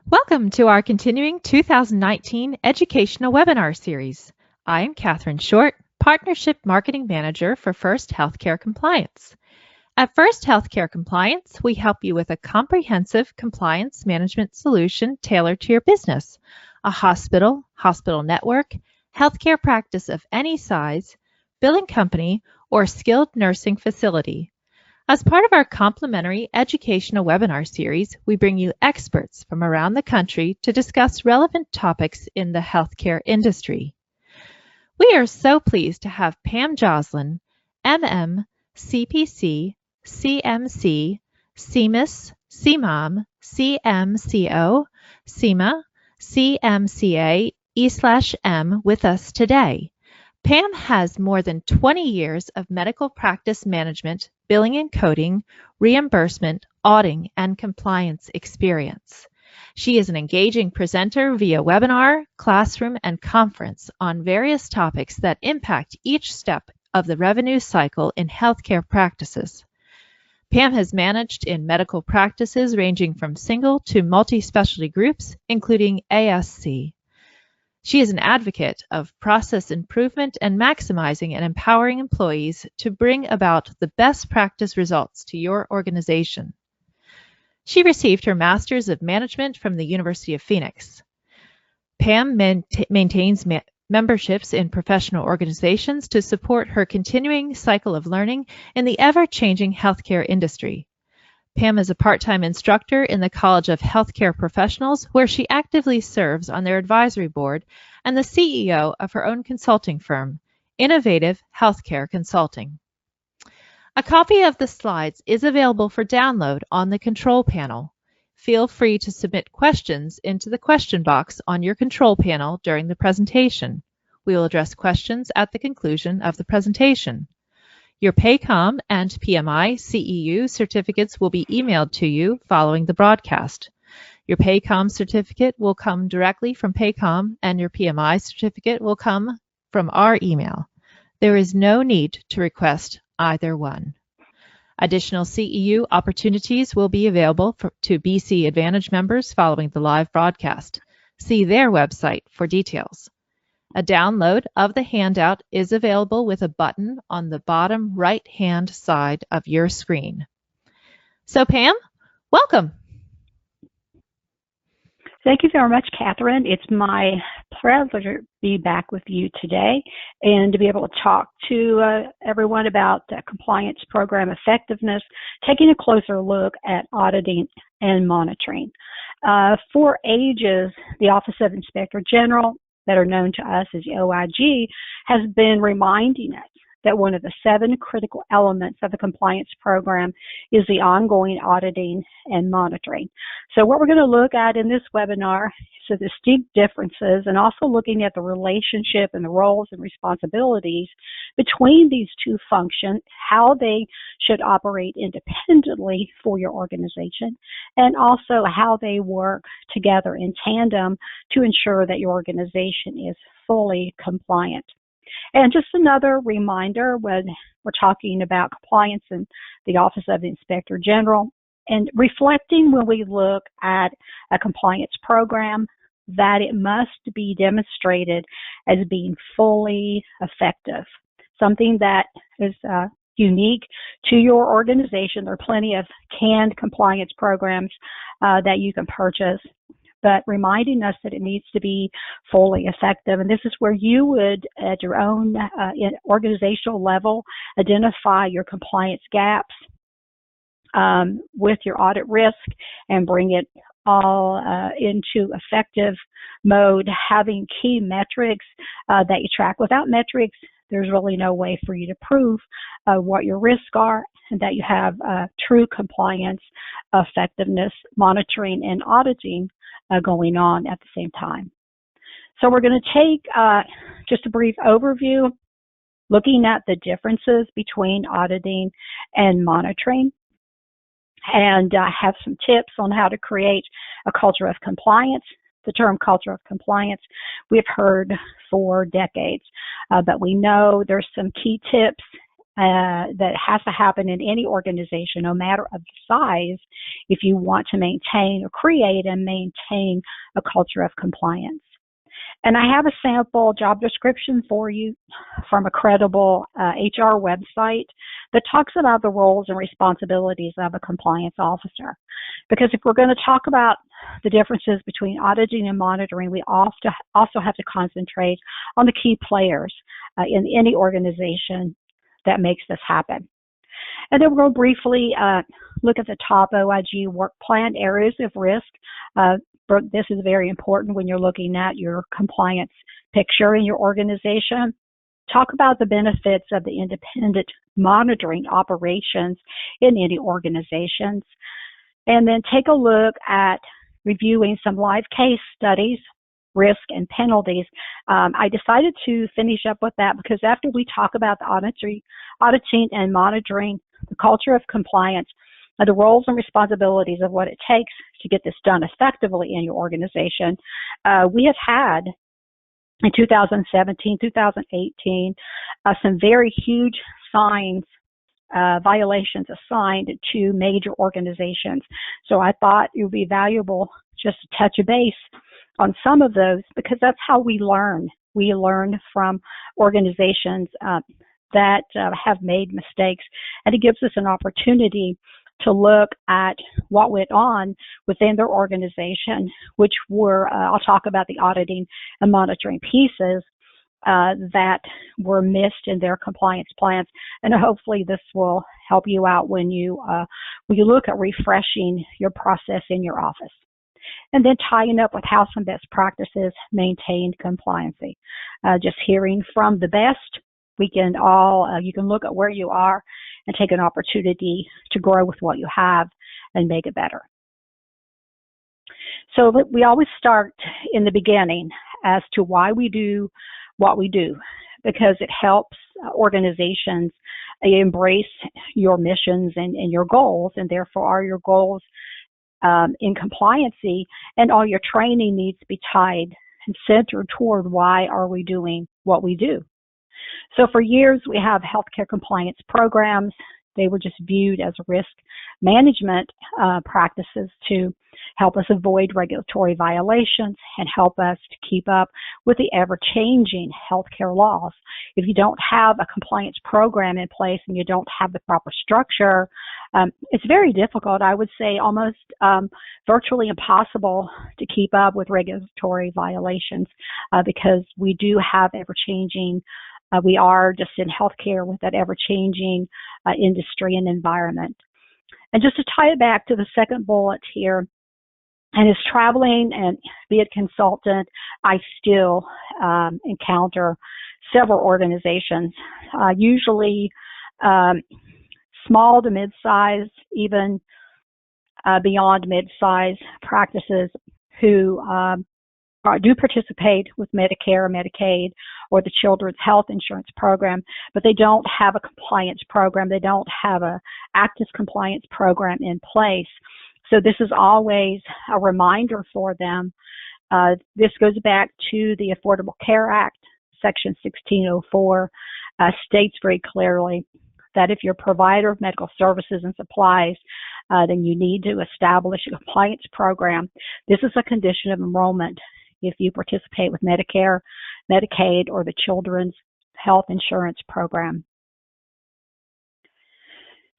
Welcome to our continuing 2019 educational webinar series. I am Catherine Short, Partnership Marketing Manager for First Healthcare Compliance. At First Healthcare Compliance, we help you with a comprehensive compliance management solution tailored to your business, a hospital, hospital network, healthcare practice of any size, billing company, or skilled nursing facility. As part of our complimentary educational webinar series, we bring you experts from around the country to discuss relevant topics in the healthcare industry. We are so pleased to have Pam Joslin, MM, CPC, CMC, CMIS, CMOM, CMCO, CEMA, CMCA-E/M with us today. Pam has more than 20 years of medical practice management, billing and coding, reimbursement, auditing, and compliance experience. She is an engaging presenter via webinar, classroom, and conference on various topics that impact each step of the revenue cycle in healthcare practices. Pam has managed in medical practices ranging from single to multi-specialty groups, including ASC. She is an advocate of process improvement and maximizing and empowering employees to bring about the best practice results to your organization. She received her Master's of Management from the University of Phoenix. Pam maintains memberships in professional organizations to support her continuing cycle of learning in the ever-changing healthcare industry. Pam is a part-time instructor in the College of Healthcare Professionals, where she actively serves on their advisory board, and the CEO of her own consulting firm, Innovative Healthcare Consulting. A copy of the slides is available for download on the control panel. Feel free to submit questions into the question box on your control panel during the presentation. We will address questions at the conclusion of the presentation. Your PACOM and PMI CEU certificates will be emailed to you following the broadcast. Your PACOM certificate will come directly from PACOM, and your PMI certificate will come from our email. There is no need to request either one. Additional CEU opportunities will be available to BC Advantage members following the live broadcast. See their website for details. A download of the handout is available with a button on the bottom right-hand side of your screen. So Pam, welcome. Thank you very much, Catherine. It's my pleasure to be back with you today and to be able to talk to everyone about compliance program effectiveness, taking a closer look at auditing and monitoring. For ages, the Office of Inspector General, that are known to us as the OIG, has been reminding us that one of the 7 critical elements of the compliance program is the ongoing auditing and monitoring. So what we're going to look at in this webinar is the distinct differences, and also looking at the relationship and the roles and responsibilities between these two functions, how they should operate independently for your organization, and also how they work together in tandem to ensure that your organization is fully compliant. And just another reminder, when we're talking about compliance in the Office of the Inspector General, and reflecting when we look at a compliance program, that it must be demonstrated as being fully effective, something that is unique to your organization. There are plenty of canned compliance programs that you can purchase, but reminding us that it needs to be fully effective. And this is where you would, at your own organizational level, identify your compliance gaps with your audit risk and bring it all into effective mode, having key metrics that you track. Without metrics, there's really no way for you to prove what your risks are, and that you have true compliance, effectiveness, monitoring, and auditing going on at the same time. So we're going to take just a brief overview, looking at the differences between auditing and monitoring, and have some tips on how to create a culture of compliance. The term culture of compliance we've heard for decades, but we know there's some key tips that has to happen in any organization, no matter of the size, if you want to maintain or create and maintain a culture of compliance. And I have a sample job description for you from a credible HR website that talks about the roles and responsibilities of a compliance officer. Because if we're going to talk about the differences between auditing and monitoring, we also have to concentrate on the key players in any organization that makes this happen. And then we'll briefly look at the top OIG work plan areas of risk. This is very important when you're looking at your compliance picture in your organization. Talk about the benefits of the independent monitoring operations in any organizations. And then take a look at reviewing some live case studies, risk and penalties. I decided to finish up with that because after we talk about the auditing and monitoring the culture of compliance, the roles and responsibilities of what it takes to get this done effectively in your organization, we have had in 2017, 2018, some very huge violations assigned to major organizations. So I thought it would be valuable just to touch a base on some of those because that's how we learn. We learn from organizations that have made mistakes, and it gives us an opportunity to look at what went on within their organization, which were, I'll talk about the auditing and monitoring pieces that were missed in their compliance plans. And hopefully this will help you out when you look at refreshing your process in your office. And then tying up with how some best practices maintain compliancy. Just hearing from the best, you can look at where you are and take an opportunity to grow with what you have and make it better. So we always start in the beginning as to why we do what we do, because it helps organizations embrace your missions and your goals, and therefore are your goals in compliancy, and all your training needs to be tied and centered toward why are we doing what we do. So for years, we have healthcare compliance programs. They were just viewed as risk management practices to help us avoid regulatory violations and help us to keep up with the ever-changing healthcare laws. If you don't have a compliance program in place and you don't have the proper structure, it's very difficult, I would say almost virtually impossible to keep up with regulatory violations because we do have ever-changing we are just in healthcare with that ever-changing industry and environment. And just to tie it back to the second bullet here, and as traveling and be a consultant, I still encounter several organizations, usually small to mid-size, even beyond mid-size practices who do participate with Medicare or Medicaid or the Children's Health Insurance Program, but they don't have a compliance program. They don't have an active compliance program in place. So this is always a reminder for them. This goes back to the Affordable Care Act, Section 1604, states very clearly that if you're a provider of medical services and supplies, then you need to establish a compliance program. This is a condition of enrollment if you participate with Medicare, Medicaid, or the Children's Health Insurance Program.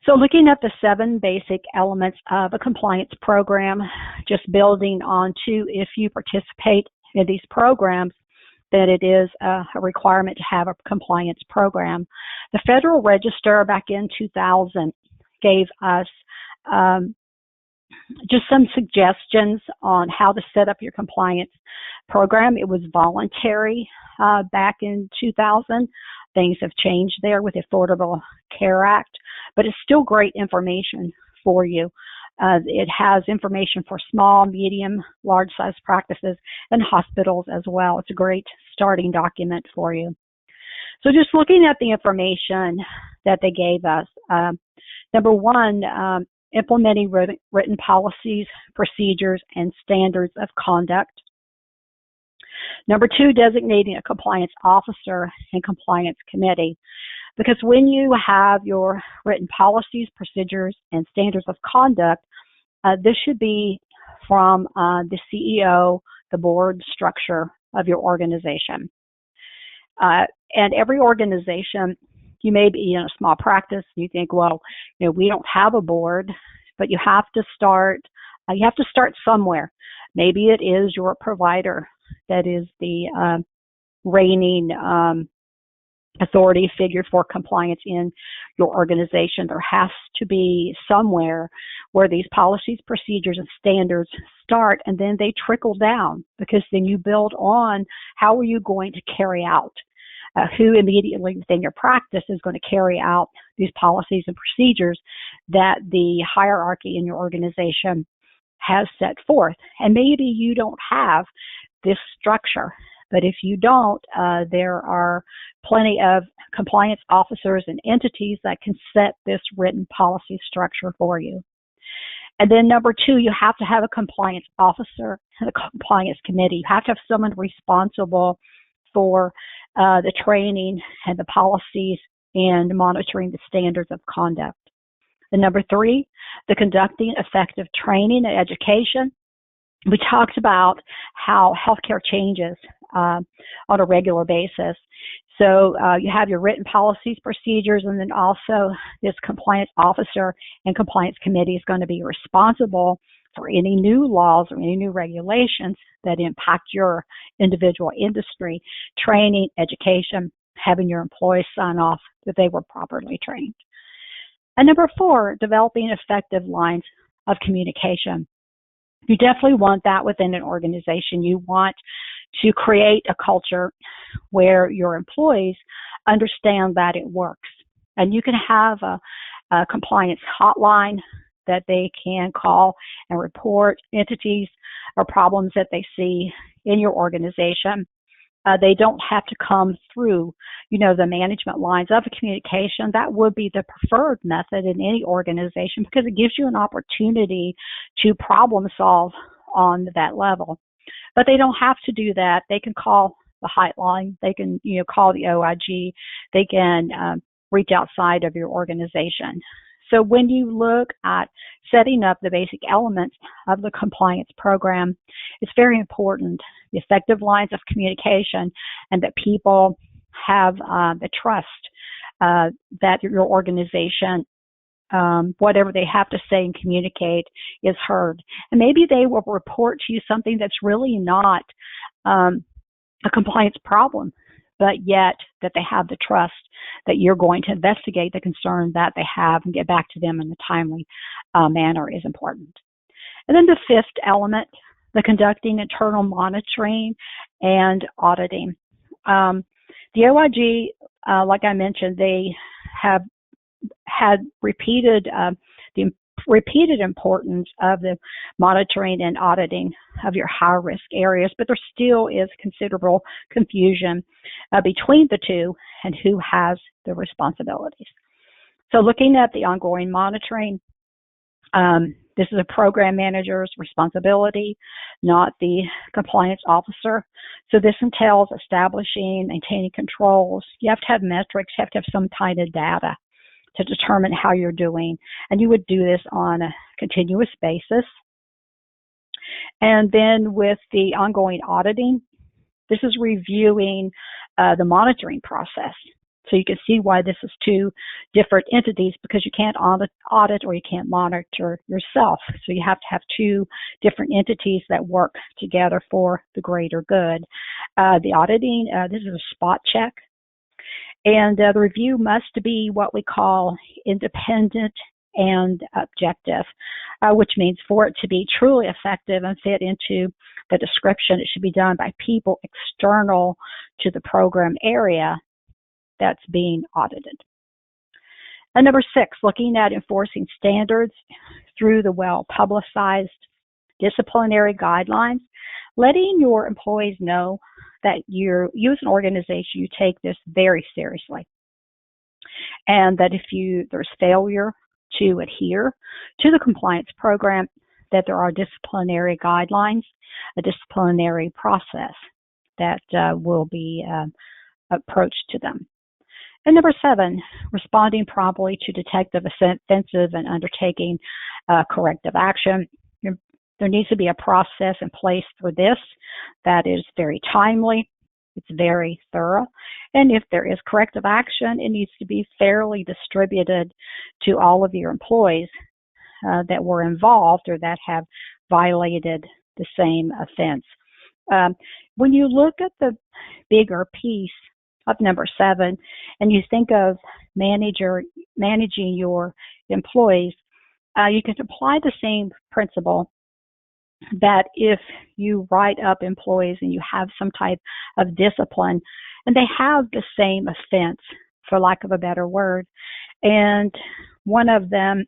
So looking at the 7 basic elements of a compliance program, just building on to if you participate in these programs, that it is a requirement to have a compliance program. The Federal Register back in 2000 gave us just some suggestions on how to set up your compliance program. It was voluntary back in 2000. Things have changed there with the Affordable Care Act, but it's still great information for you. It has information for small, medium, large-size practices and hospitals as well. It's a great starting document for you. So just looking at the information that they gave us, number one, implementing written policies, procedures, and standards of conduct. Number 2, designating a compliance officer and compliance committee. Because when you have your written policies, procedures, and standards of conduct, this should be from the CEO, the board structure of your organization. And every organization, you may be in a small practice, you think, well, we don't have a board, but you have to start somewhere. Maybe it is your provider that is the reigning authority figure for compliance in your organization. There has to be somewhere where these policies, procedures, and standards start, and then they trickle down, because then you build on how are you going to carry out. Who immediately within your practice is going to carry out these policies and procedures that the hierarchy in your organization has set forth. And maybe you don't have this structure, but if you don't, there are plenty of compliance officers and entities that can set this written policy structure for you. And then number two, you have to have a compliance officer and a compliance committee. You have to have someone responsible for the training and the policies and monitoring the standards of conduct. And number three, the conducting effective training and education. We talked about how healthcare changes on a regular basis. So you have your written policies, procedures, and then also this compliance officer and compliance committee is going to be responsible for any new laws or any new regulations that impact your individual industry, training, education, having your employees sign off that they were properly trained. And number four, developing effective lines of communication. You definitely want that within an organization. You want to create a culture where your employees understand that it works. And you can have a compliance hotline that they can call and report entities or problems that they see in your organization. They don't have to come through, the management lines of communication. That would be the preferred method in any organization, because it gives you an opportunity to problem solve on that level. But they don't have to do that. They can call the hotline. They can, call the OIG. They can reach outside of your organization. So when you look at setting up the basic elements of the compliance program, it's very important, the effective lines of communication, and that people have the trust that your organization, whatever they have to say and communicate, is heard. And maybe they will report to you something that's really not a compliance problem, but yet that they have the trust that you're going to investigate the concern that they have and get back to them in a timely manner is important. And then the fifth element, the conducting internal monitoring and auditing. The OIG, like I mentioned, they have had the repeated importance of the monitoring and auditing of your high-risk areas, but there still is considerable confusion between the two and who has the responsibilities. So looking at the ongoing monitoring, this is a program manager's responsibility, not the compliance officer. So this entails establishing, maintaining controls. You have to have metrics, you have to have some kind of data to determine how you're doing. And you would do this on a continuous basis. And then with the ongoing auditing, this is reviewing the monitoring process. So you can see why this is two different entities, because you can't audit or you can't monitor yourself. So you have to have two different entities that work together for the greater good. The auditing, this is a spot check. And the review must be what we call independent and objective, which means for it to be truly effective and fit into the description, it should be done by people external to the program area that's being audited. And number six, looking at enforcing standards through the well-publicized disciplinary guidelines, letting your employees know that you as an organization, you take this very seriously. And that if there's failure to adhere to the compliance program, that there are disciplinary guidelines, a disciplinary process that will be approached to them. And number 7, responding promptly to detective offenses and undertaking corrective action. There needs to be a process in place for this that is very timely, it's very thorough, and if there is corrective action, it needs to be fairly distributed to all of your employees that were involved or that have violated the same offense. When you look at the bigger piece of number 7 and you think of managing your employees, you can apply the same principle that if you write up employees and you have some type of discipline and they have the same offense, for lack of a better word, and one of them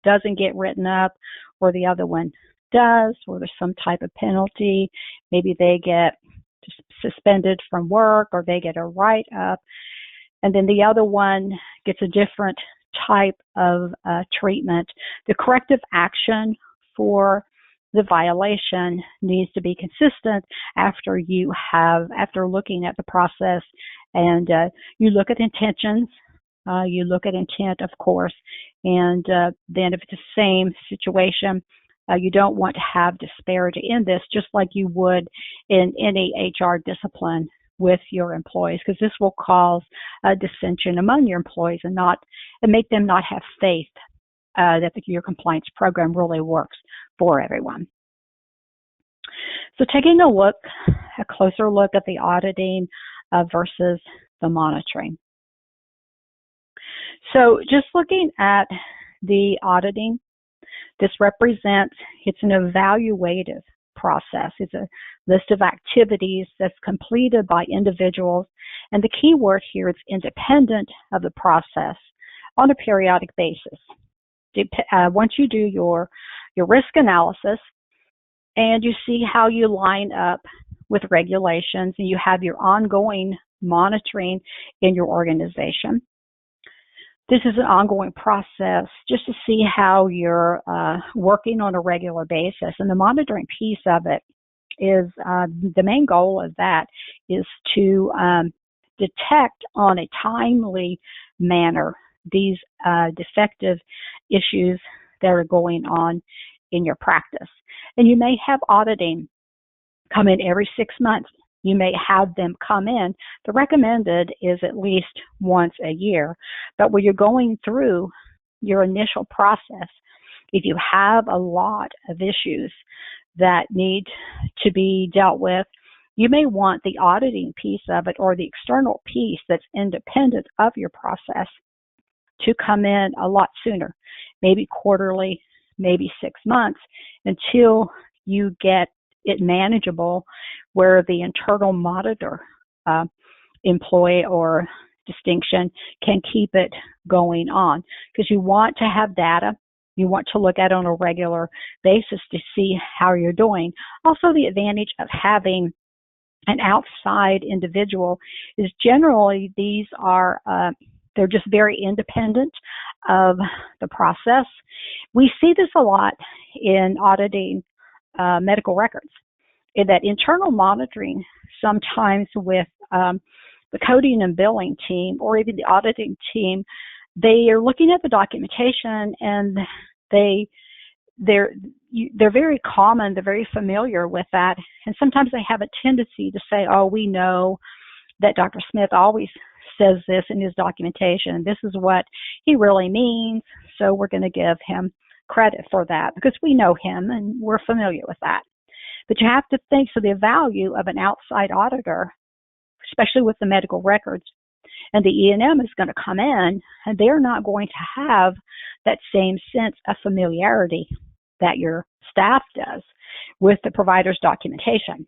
doesn't get written up or the other one does, or there's some type of penalty, maybe they get suspended from work or they get a write-up, and then the other one gets a different type of treatment, the corrective action for the violation needs to be consistent after looking at the process, and you look at intentions, you look at intent, of course, and then if it's the same situation, you don't want to have disparity in this, just like you would in any HR discipline with your employees, because this will cause a dissension among your employees and make them not have faith that your compliance program really works for everyone. So taking a closer look at the auditing versus the monitoring. So just looking at the auditing, this represents, it's an evaluative process. It's a list of activities that's completed by individuals, and the key word here is independent of the process on a periodic basis. Once you do your risk analysis and you see how you line up with regulations and you have your ongoing monitoring in your organization, this is an ongoing process just to see how you're working on a regular basis. And the monitoring piece of it is the main goal of that is to detect on a timely manner these defective issues that are going on in your practice. And you may have auditing come in every 6 months. You may have them come in. The recommended is at least once a year. But when you're going through your initial process, if you have a lot of issues that need to be dealt with, you may want the auditing piece of it or the external piece that's independent of your process to come in a lot sooner, maybe quarterly, maybe 6 months, until you get it manageable where the internal monitor employee or distinction can keep it going on, because you want to have data. You want to look at it on a regular basis to see how you're doing. Also, the advantage of having an outside individual is generally these are they're just very independent of the process. We see this a lot in auditing medical records, in that internal monitoring sometimes with the coding and billing team or even the auditing team, they are looking at the documentation and they're very common, they're very familiar with that, and sometimes they have a tendency to say, oh, we know that Dr. Smith always says this in his documentation, this is what he really means, so we're going to give him credit for that because we know him and we're familiar with that. But you have to think, so the value of an outside auditor, especially with the medical records, and the E&M is going to come in, and they're not going to have that same sense of familiarity that your staff does with the provider's documentation.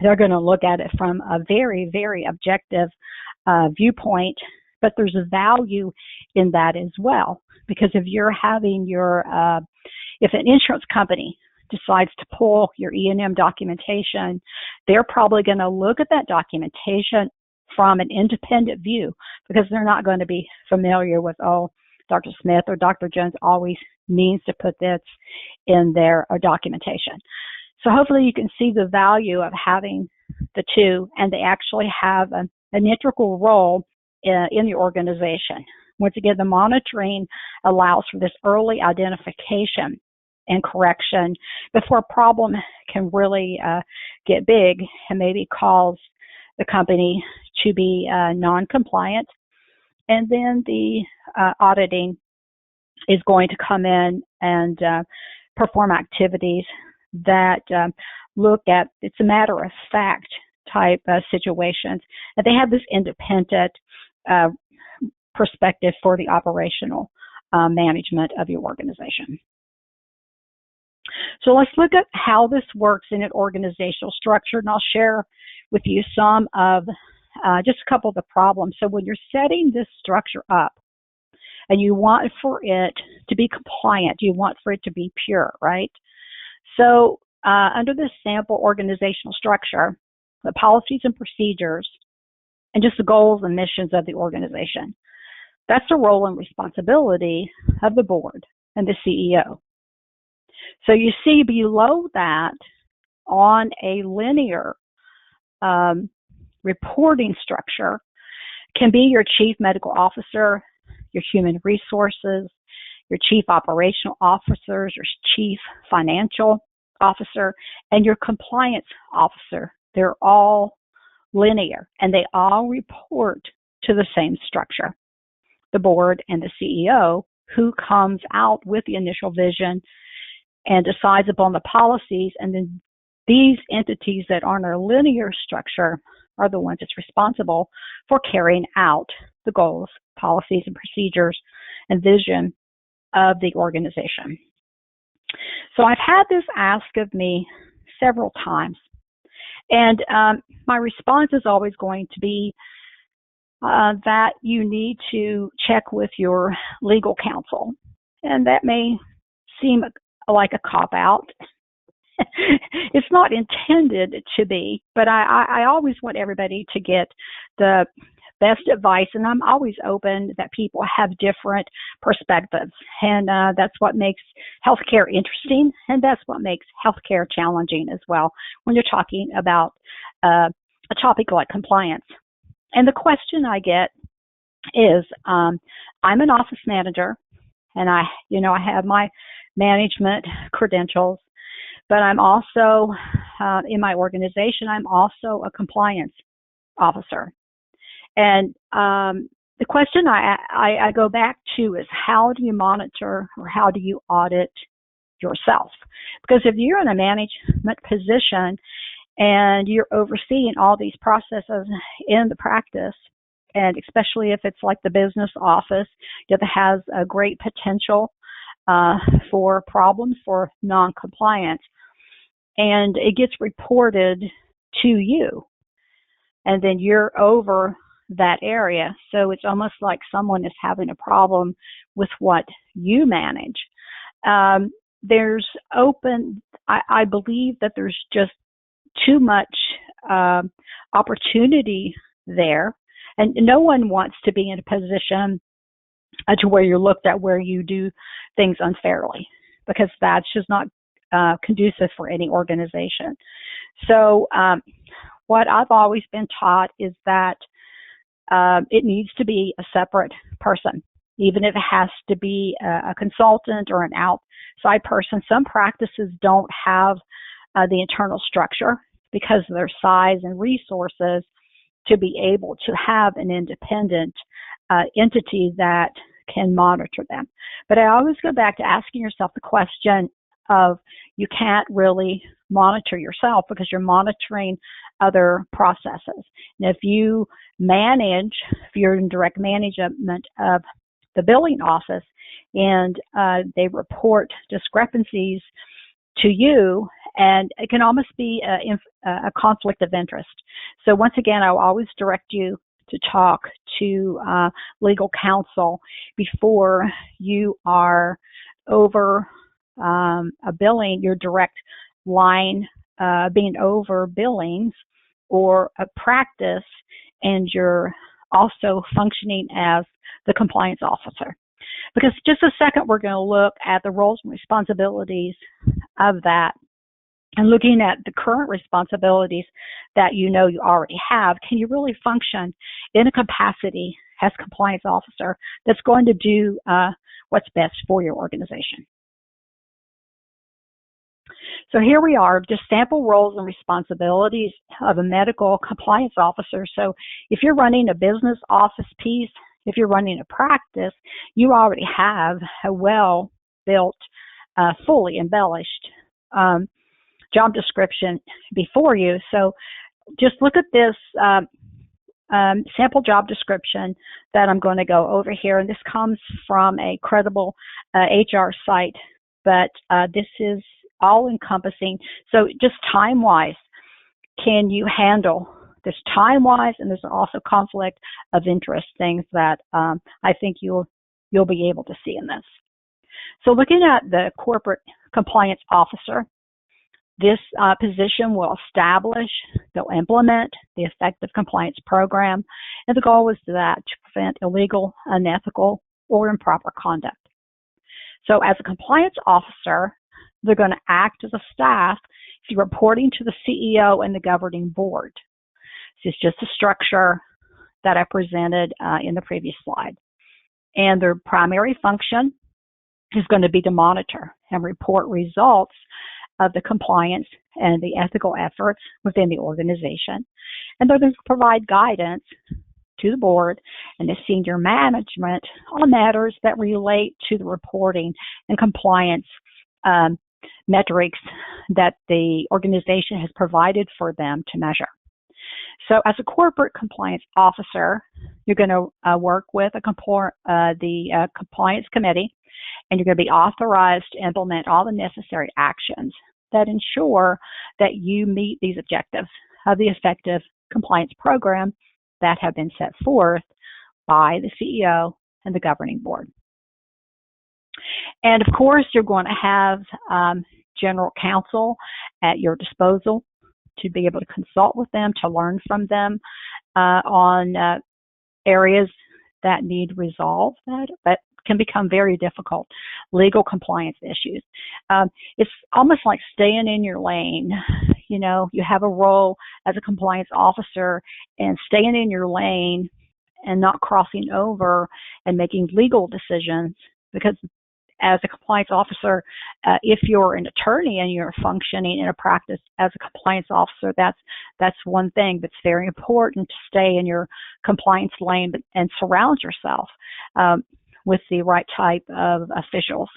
They're going to look at it from a very, very objective viewpoint, but there's a value in that as well. Because if you're having if an insurance company decides to pull your E&M documentation, they're probably going to look at that documentation from an independent view, because they're not going to be familiar with, oh, Dr. Smith or Dr. Jones always means to put this in their documentation. So hopefully you can see the value of having the two, and they actually have an integral role in the organization. Once again, the monitoring allows for this early identification and correction before a problem can really get big and maybe cause the company to be non-compliant. And then the auditing is going to come in and perform activities that look at, it's a matter of fact type situations. And they have this independent perspective for the operational management of your organization. So let's look at how this works in an organizational structure, and I'll share with you some of just a couple of the problems. So when you're setting this structure up and you want for it to be compliant, you want for it to be pure, right? So under this sample organizational structure, the policies and procedures and just the goals and missions of the organization. That's the role and responsibility of the board and the CEO. So you see below that on a linear reporting structure can be your chief medical officer, your human resources, your chief operational officers, your chief financial officer, and your compliance officer. They're all linear and they all report to the same structure, the board and the CEO, who comes out with the initial vision and decides upon the policies, and then these entities that are in a linear structure are the ones that's responsible for carrying out the goals, policies, and procedures and vision of the organization. So I've had this asked of me several times, and my response is always going to be that you need to check with your legal counsel. And that may seem like a cop-out. It's not intended to be, but I always want everybody to get the best advice, and I'm always open that people have different perspectives, and that's what makes healthcare interesting, and that's what makes healthcare challenging as well when you're talking about a topic like compliance. And the question I get is, I'm an office manager, and I have my management credentials, but I'm also, in my organization, I'm also a compliance officer. And the question I go back to is, how do you monitor or how do you audit yourself? Because if you're in a management position and you're overseeing all these processes in the practice, and especially if it's like the business office that has a great potential for problems for non-compliance, and it gets reported to you, and then you're over that area. So it's almost like someone is having a problem with what you manage. I believe that there's just too much opportunity there, and no one wants to be in a position to where you're looked at where you do things unfairly, because that's just not conducive for any organization. So what I've always been taught is that it needs to be a separate person, even if it has to be a consultant or an outside person. Some practices don't have the internal structure because of their size and resources to be able to have an independent entity that can monitor them. But I always go back to asking yourself the question of, you can't really monitor yourself because you're monitoring other processes. And if you're in direct management of the billing office and they report discrepancies to you, and it can almost be a conflict of interest. So once again, I'll always direct you to talk to legal counsel before you are over a billing, your direct line being over billings, or a practice, and you're also functioning as the compliance officer. Because just a second, we're going to look at the roles and responsibilities of that. And looking at the current responsibilities that you already have, can you really function in a capacity as compliance officer that's going to do what's best for your organization. So here we are, just sample roles and responsibilities of a medical compliance officer. So if you're running a business office piece, if you're running a practice, you already have a well-built, fully embellished job description before you. So just look at this sample job description that I'm going to go over here. And this comes from a credible HR site, but this is all encompassing. So just time-wise, can you handle this time-wise? And there's also conflict of interest, things that I think you'll be able to see in this. So looking at the corporate compliance officer, this position will establish, they'll implement the effective compliance program, and the goal is that to prevent illegal, unethical, or improper conduct. So as a compliance officer, they're going to act as a staff reporting to the CEO and the governing board. This is just a structure that I presented in the previous slide. And their primary function is going to be to monitor and report results of the compliance and the ethical efforts within the organization. And they're going to provide guidance to the board and the senior management on matters that relate to the reporting and compliance metrics that the organization has provided for them to measure. So as a corporate compliance officer, you're going to work with the compliance committee, and you're going to be authorized to implement all the necessary actions that ensure that you meet these objectives of the effective compliance program that have been set forth by the CEO and the governing board. And of course, you're going to have general counsel at your disposal to be able to consult with them, to learn from them on areas that need resolved that can become very difficult, legal compliance issues. It's almost like staying in your lane. You know, you have a role as a compliance officer, and staying in your lane and not crossing over and making legal decisions, because as a compliance officer, if you're an attorney and you're functioning in a practice as a compliance officer, that's one thing. But it's very important to stay in your compliance lane and surround yourself with the right type of officials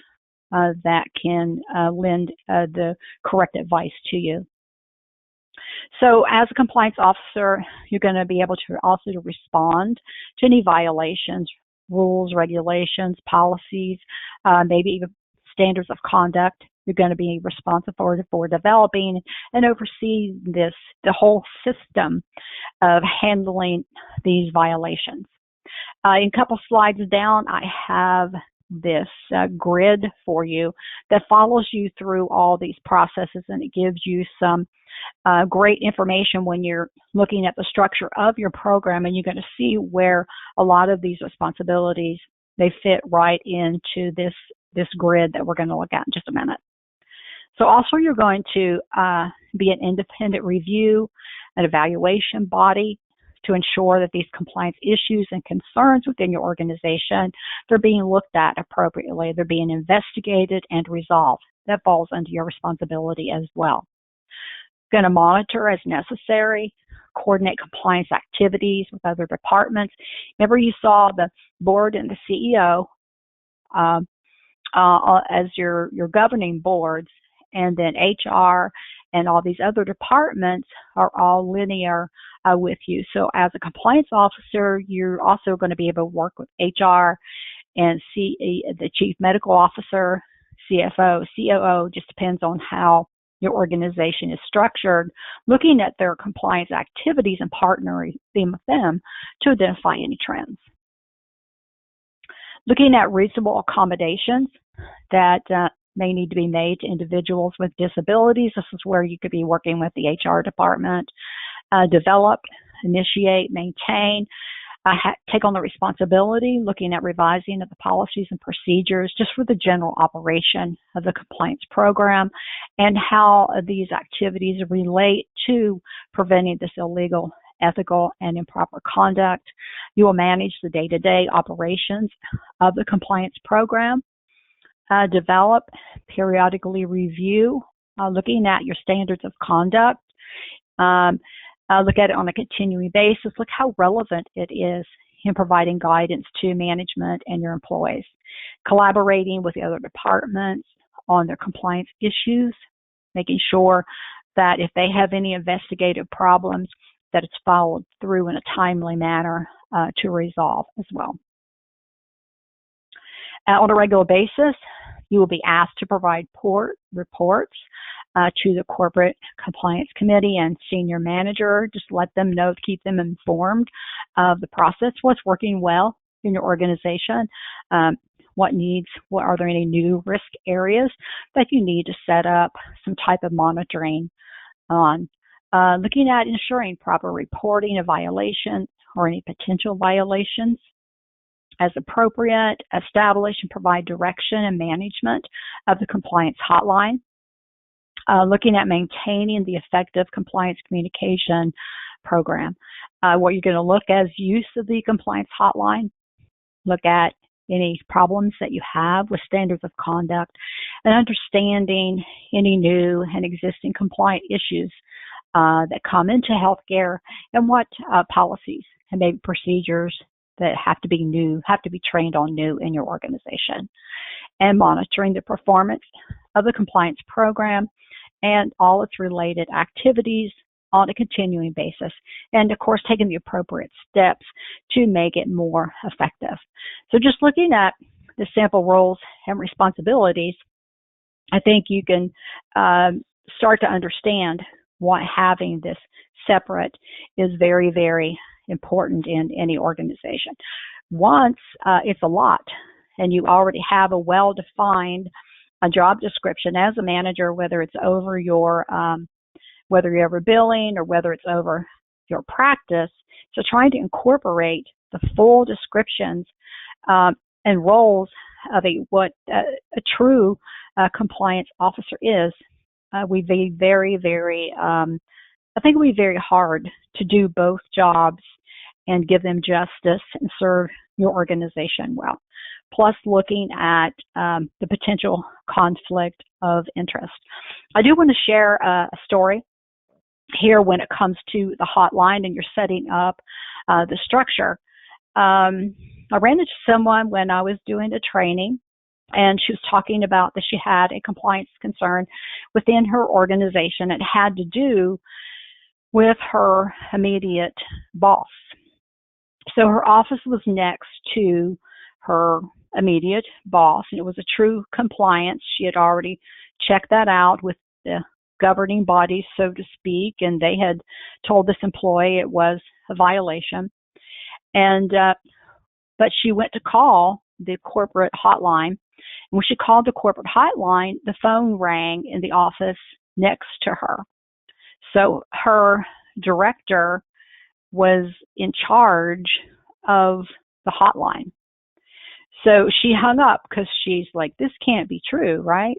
that can lend the correct advice to you. So as a compliance officer, you're going to be able to also respond to any violations, rules, regulations, policies, maybe even standards of conduct. You're going to be responsible for developing and overseeing the whole system of handling these violations. In a couple slides down, I have this grid for you that follows you through all these processes, and it gives you some great information when you're looking at the structure of your program, and you're going to see where a lot of these responsibilities, they fit right into this grid that we're going to look at in just a minute. So also you're going to be an independent review, an evaluation body to ensure that these compliance issues and concerns within your organization, they're being looked at appropriately, they're being investigated and resolved. That falls under your responsibility as well. Going to monitor as necessary, coordinate compliance activities with other departments. Remember, you saw the board and the CEO as your governing boards, and then HR and all these other departments are all linear with you. So as a compliance officer, you're also going to be able to work with HR and the chief medical officer, CFO, COO, just depends on how your organization is structured, looking at their compliance activities and partnering with them to identify any trends. Looking at reasonable accommodations that may need to be made to individuals with disabilities. This is where you could be working with the HR department. Develop, initiate, maintain, take on the responsibility, looking at revising of the policies and procedures just for the general operation of the compliance program and how these activities relate to preventing this illegal ethical and improper conduct. You will manage the day-to-day operations of the compliance program, develop, periodically review, looking at your standards of conduct, look at it on a continuing basis, look how relevant it is in providing guidance to management and your employees, collaborating with the other departments on their compliance issues, making sure that if they have any investigative problems, that it's followed through in a timely manner to resolve as well. On a regular basis, you will be asked to provide reports to the Corporate Compliance Committee and Senior Manager. Just let them know, keep them informed of the process, what's working well in your organization, what are there any new risk areas that you need to set up some type of monitoring on. Looking at ensuring proper reporting of violations or any potential violations as appropriate, establish and provide direction and management of the compliance hotline. Looking at maintaining the effective compliance communication program. What you're going to look at is use of the compliance hotline. Look at any problems that you have with standards of conduct and understanding any new and existing compliant issues that come into healthcare and what policies and maybe procedures that have to be trained on new in your organization, and monitoring the performance of the compliance program and all its related activities on a continuing basis, and of course taking the appropriate steps to make it more effective. So just looking at the sample roles and responsibilities, I think you can start to understand why having this separate is very, very important in any organization. Once it's a lot and you already have a well-defined job description as a manager, whether it's over your whether you're over billing or whether it's over your practice, so trying to incorporate the full descriptions and roles of what a true compliance officer is, would be very, very, I think it would be very hard to do both jobs and give them justice and serve your organization well. Plus looking at the potential conflict of interest. I do want to share a story here when it comes to the hotline and you're setting up the structure. I ran into someone when I was doing the training, and she was talking about that she had a compliance concern within her organization. It had to do with her immediate boss. So her office was next to her immediate boss, and it was a true compliance. She had already checked that out with the governing bodies, so to speak, and they had told this employee it was a violation. And but she went to call the corporate hotline. And when she called the corporate hotline, the phone rang in the office next to her. So her director was in charge of the hotline. So she hung up because she's like, this can't be true, right?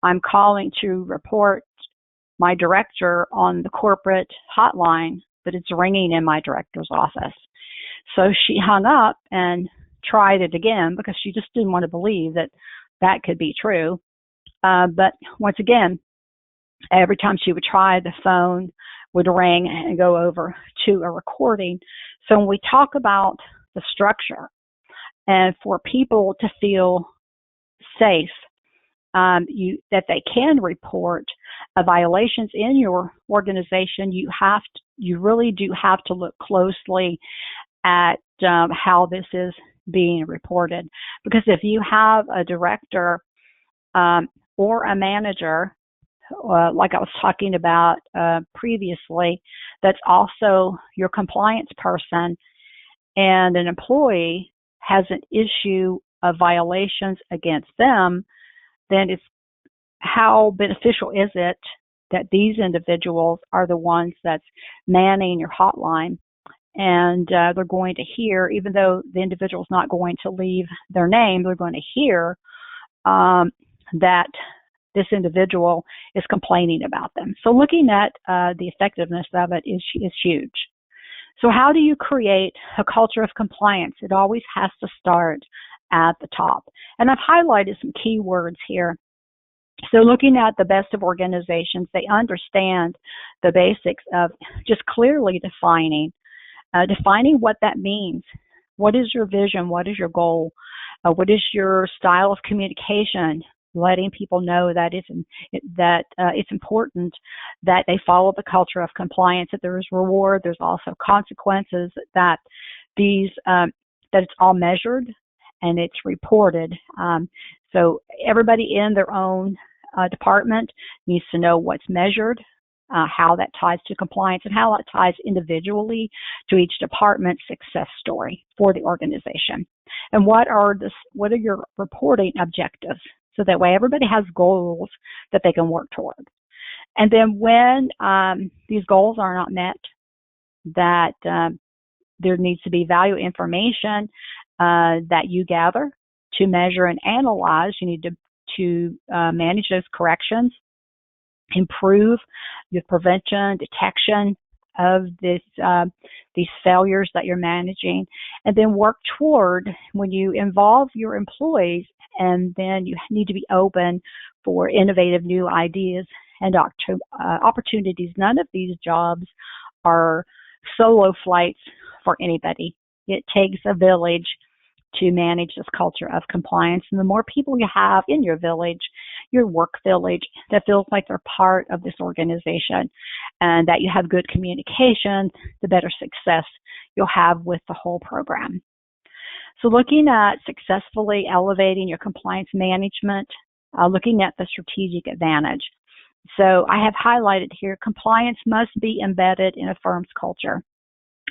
I'm calling to report my director on the corporate hotline, but it's ringing in my director's office. So she hung up and tried it again because she just didn't want to believe that that could be true. But once again, every time she would try, the phone would ring and go over to a recording. So when we talk about the structure and for people to feel safe, that they can report violations in your organization, you really do have to look closely at how this is being reported. Because if you have a director or a manager, like I was talking about previously, that's also your compliance person, and an employee has an issue of violations against them, then it's how beneficial is it that these individuals are the ones that's manning your hotline, and they're going to hear, even though the individual's not going to leave their name, they're going to hear that this individual is complaining about them. So looking at the effectiveness of it is huge. So how do you create a culture of compliance? It always has to start at the top. And I've highlighted some key words here. So looking at the best of organizations, they understand the basics of just clearly defining what that means. What is your vision? What is your goal? What is your style of communication? Letting people know that it's important that they follow the culture of compliance, that there is reward, there's also consequences, that that it's all measured and it's reported. So everybody in their own department needs to know what's measured, how that ties to compliance, and how it ties individually to each department's success story for the organization. And what are your reporting objectives? So that way everybody has goals that they can work toward. And then when these goals are not met, that there needs to be value information that you gather to measure and analyze. You need to manage those corrections, improve your prevention, detection of these failures that you're managing, and then work toward, when you involve your employees, and then you need to be open for innovative new ideas and opportunities. None of these jobs are solo flights for anybody. It takes a village to manage this culture of compliance. And the more people you have in your village, your work village, that feels like they're part of this organization and that you have good communication, the better success you'll have with the whole program. So looking at successfully elevating your compliance management, looking at the strategic advantage. So I have highlighted here, compliance must be embedded in a firm's culture.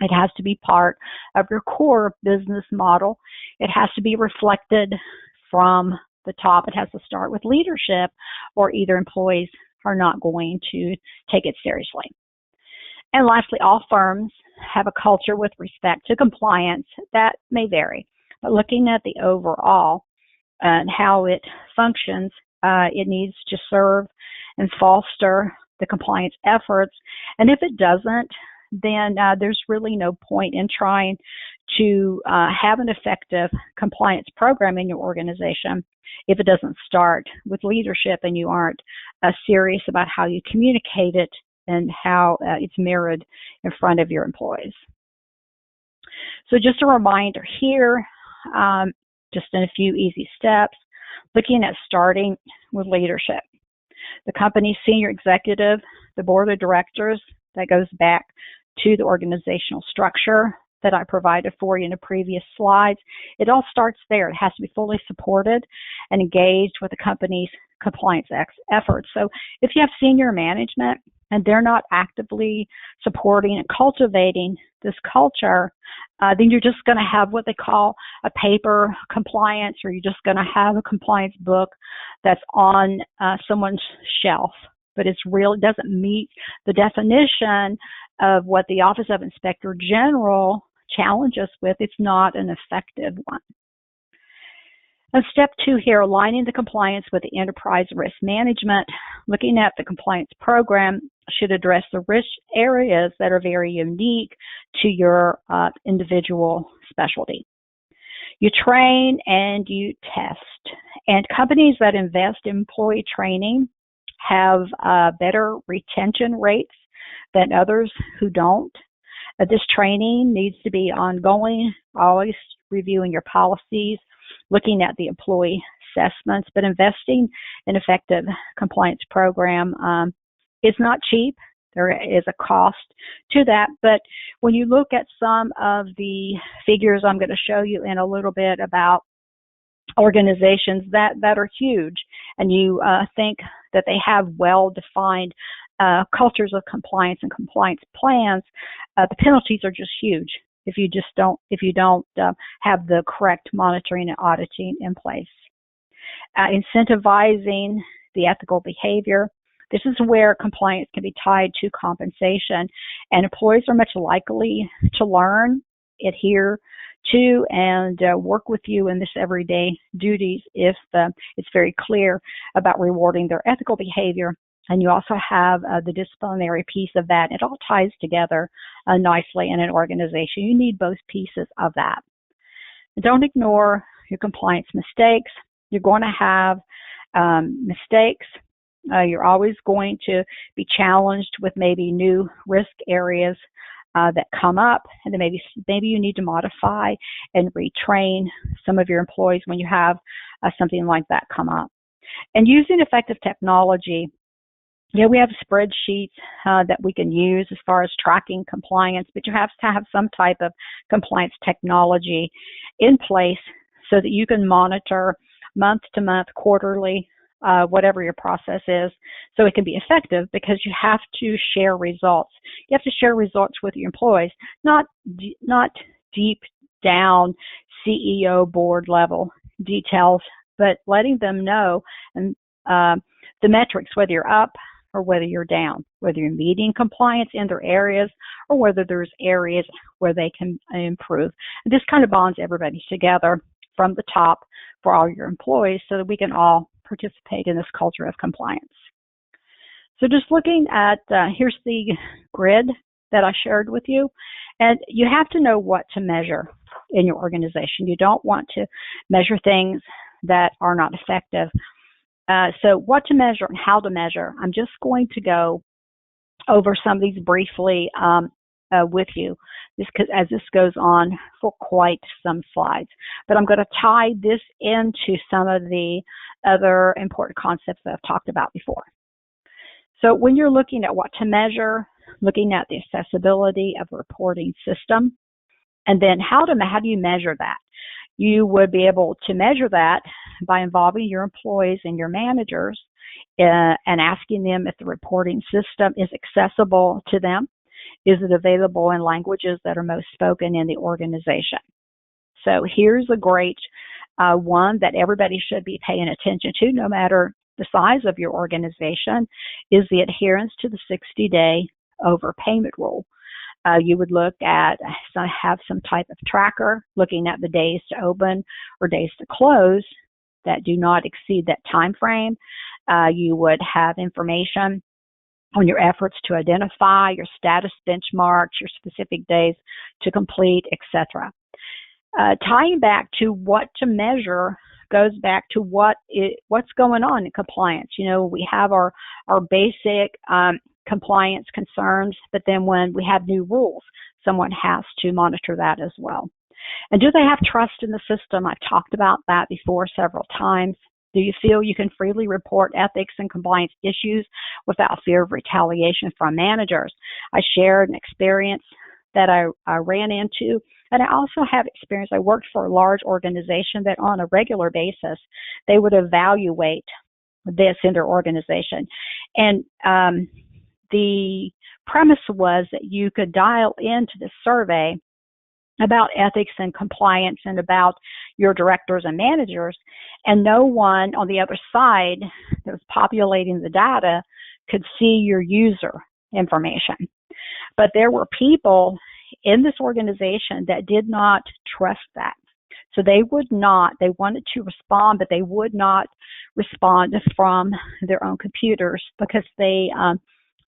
It has to be part of your core business model. It has to be reflected from the top. It has to start with leadership, or either employees are not going to take it seriously. And lastly, all firms have a culture with respect to compliance that may vary. But looking at the overall and how it functions, it needs to serve and foster the compliance efforts. And if it doesn't, then there's really no point in trying to have an effective compliance program in your organization if it doesn't start with leadership and you aren't serious about how you communicate it and how it's mirrored in front of your employees. So just a reminder here, just in a few easy steps, looking at starting with leadership. The company's senior executive, the board of directors, that goes back to the organizational structure that I provided for you in the previous slides. It all starts there. It has to be fully supported and engaged with the company's compliance efforts. So if you have senior management and they're not actively supporting and cultivating this culture, then you're just going to have what they call a paper compliance, or you're just going to have a compliance book that's on someone's shelf. But it doesn't meet the definition of what the Office of Inspector General challenges with. It's not an effective one. And step 2 here, aligning the compliance with the enterprise risk management. Looking at the compliance program should address the risk areas that are very unique to your individual specialty. You train and you test. And companies that invest in employee training have better retention rates than others who don't. This training needs to be ongoing, always reviewing your policies, looking at the employee assessments, but investing in effective compliance program is not cheap. There is a cost to that, but when you look at some of the figures I'm going to show you in a little bit about organizations that are huge, and you think that they have well-defined cultures of compliance and compliance plans, the penalties are just huge if you don't have the correct monitoring and auditing in place. Incentivizing the ethical behavior. This is where compliance can be tied to compensation, and employees are much likely to learn, adhere to, and work with you in this everyday duties if it's very clear about rewarding their ethical behavior And you also have the disciplinary piece of that. It all ties together nicely in an organization. You need both pieces of that. And don't ignore your compliance mistakes. You're going to have mistakes. You're always going to be challenged with maybe new risk areas that come up, and then maybe you need to modify and retrain some of your employees when you have something like that come up. And using effective technology, we have spreadsheets that we can use as far as tracking compliance, but you have to have some type of compliance technology in place so that you can monitor month to month, quarterly, whatever your process is, so it can be effective, because you have to share results. You have to share results with your employees, not deep down CEO board level details, but letting them know and the metrics, whether you're up or whether you're down, whether you're meeting compliance in their areas or whether there's areas where they can improve. And this kind of bonds everybody together from the top for all your employees so that we can all participate in this culture of compliance. So just looking at, here's the grid that I shared with you, and you have to know what to measure in your organization. You don't want to measure things that are not effective. So what to measure and how to measure, I'm just going to go over some of these briefly with you, as this goes on for quite some slides. But I'm going to tie this into some of the other important concepts that I've talked about before. So when you're looking at what to measure, looking at the accessibility of a reporting system, and then how do you measure that? You would be able to measure that by involving your employees and your managers and asking them if the reporting system is accessible to them. Is it available in languages that are most spoken in the organization? So here's a great one that everybody should be paying attention to, no matter the size of your organization, is the adherence to the 60-day overpayment rule. You would look at, have some type of tracker looking at the days to open or days to close that do not exceed that time frame. You would have information on your efforts to identify your status benchmarks, your specific days to complete, etc. Tying back to what to measure goes back to what's going on in compliance. We have our basic compliance concerns, but then when we have new rules, someone has to monitor that as well. And do they have trust in the system? I've talked about that before several times. Do you feel you can freely report ethics and compliance issues without fear of retaliation from managers? I shared an experience that I ran into, and I also have experience. I worked for a large organization that on a regular basis, they would evaluate this in their organization. And the premise was that you could dial into the survey about ethics and compliance and about your directors and managers, and no one on the other side that was populating the data could see your user information. But there were people in this organization that did not trust that. So they wanted to respond, but they would not respond from their own computers because they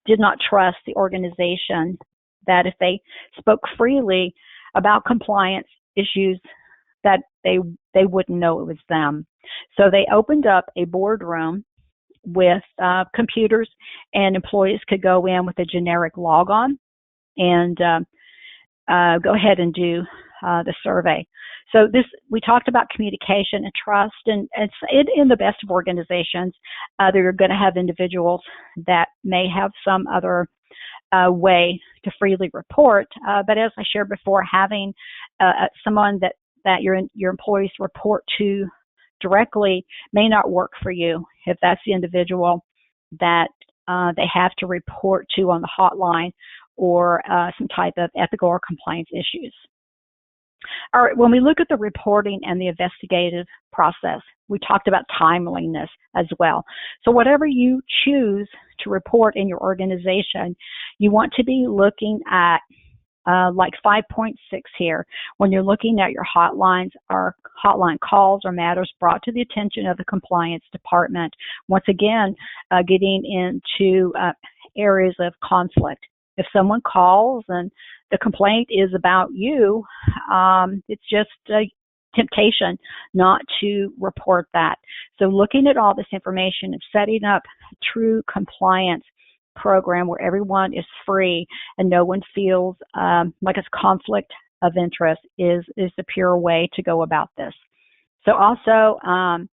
did not trust the organization, that if they spoke freely about compliance issues, that they wouldn't know it was them. So they opened up a boardroom with computers, and employees could go in with a generic logon and go ahead and do the survey. So we talked about communication and trust, and in the best of organizations, they're going to have individuals that may have some other way to freely report. But as I shared before, having someone that your employees report to directly may not work for you if that's the individual that they have to report to on the hotline or some type of ethical or compliance issues. All right, when we look at the reporting and the investigative process, we talked about timeliness as well. So whatever you choose to report in your organization, you want to be looking at like 5.6 here, when you're looking at your hotlines or hotline calls or matters brought to the attention of the compliance department. Once again, getting into areas of conflict. If someone calls and the complaint is about you, it's just a temptation not to report that. So looking at all this information and setting up a true compliance program where everyone is free and no one feels like it's conflict of interest is the pure way to go about this. So also on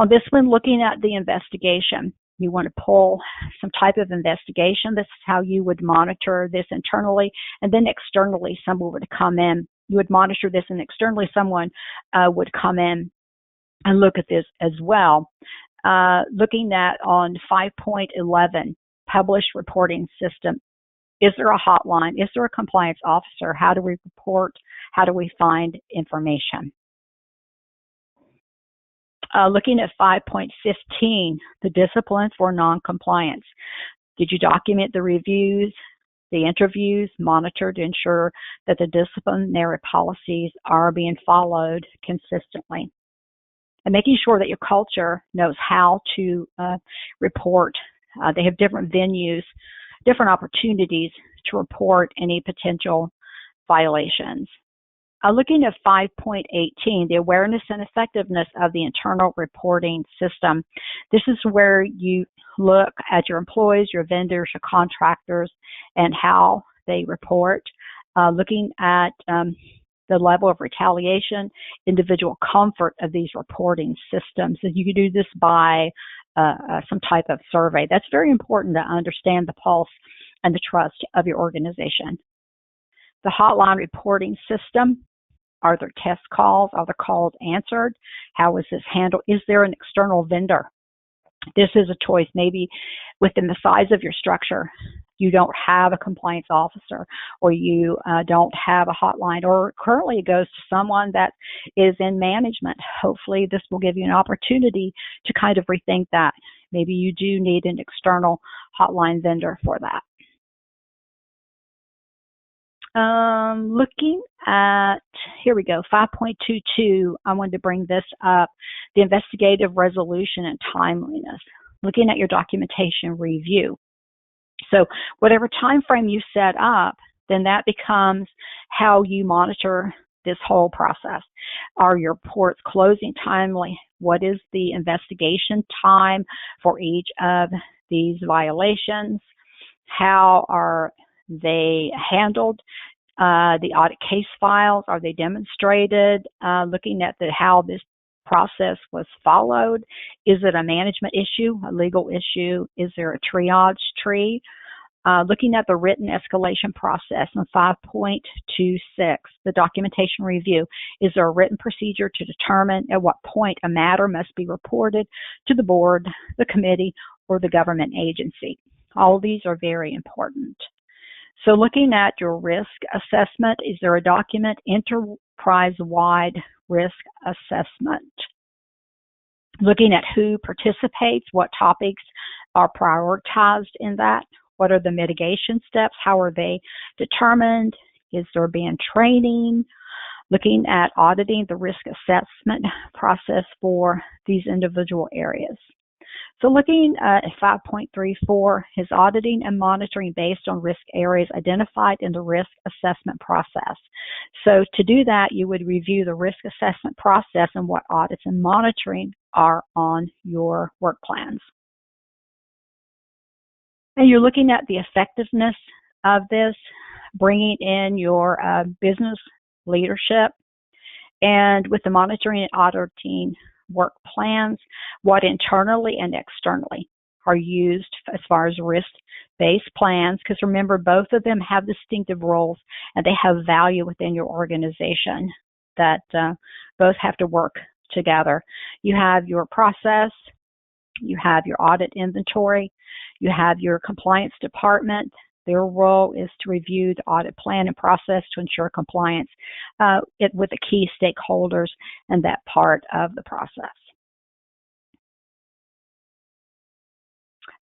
this one, looking at the investigation, you want to pull some type of investigation. This is how you would monitor this internally, and then externally someone would come in. You would monitor this, and externally someone would come in and look at this as well. Looking at on 5.11, published reporting system. Is there a hotline? Is there a compliance officer? How do we report? How do we find information? Looking at 5.15, the discipline for non-compliance. Did you document the reviews, the interviews, monitor to ensure that the disciplinary policies are being followed consistently? And making sure that your culture knows how to report. They have different venues, different opportunities to report any potential violations. Looking at 5.18, the awareness and effectiveness of the internal reporting system. This is where you look at your employees, your vendors, your contractors, and how they report. Looking at the level of retaliation, individual comfort of these reporting systems. And you can do this by some type of survey. That's very important to understand the pulse and the trust of your organization. The hotline reporting system. Are there test calls? Are the calls answered? How is this handled? Is there an external vendor? This is a choice. Maybe within the size of your structure, you don't have a compliance officer, or you don't have a hotline, or currently it goes to someone that is in management. Hopefully this will give you an opportunity to kind of rethink that. Maybe you do need an external hotline vendor for that. Looking at, here we go, 5.22, I wanted to bring this up, the investigative resolution and timeliness. Looking at your documentation review. So whatever time frame you set up, then that becomes how you monitor this whole process. Are your reports closing timely? What is the investigation time for each of these violations? How are they handled? The audit case files, are they demonstrated? Looking at how this process was followed. Is it a management issue, a legal issue? Is there a triage tree? Looking at the written escalation process on 5.26, the documentation review. Is there a written procedure to determine at what point a matter must be reported to the board, the committee, or the government agency? All of these are very important. So looking at your risk assessment, is there a document, enterprise-wide risk assessment? Looking at who participates, what topics are prioritized in that? What are the mitigation steps? How are they determined? Is there being training? Looking at auditing the risk assessment process for these individual areas. So looking at 5.34 is auditing and monitoring based on risk areas identified in the risk assessment process. So to do that, you would review the risk assessment process and what audits and monitoring are on your work plans. And you're looking at the effectiveness of this, bringing in your business leadership, and with the monitoring and auditing work plans, what internally and externally are used as far as risk-based plans, because remember, both of them have distinctive roles and they have value within your organization that both have to work together. You have your process, you have your audit inventory, you have your compliance department. Their role is to review the audit plan and process to ensure compliance with the key stakeholders and that part of the process.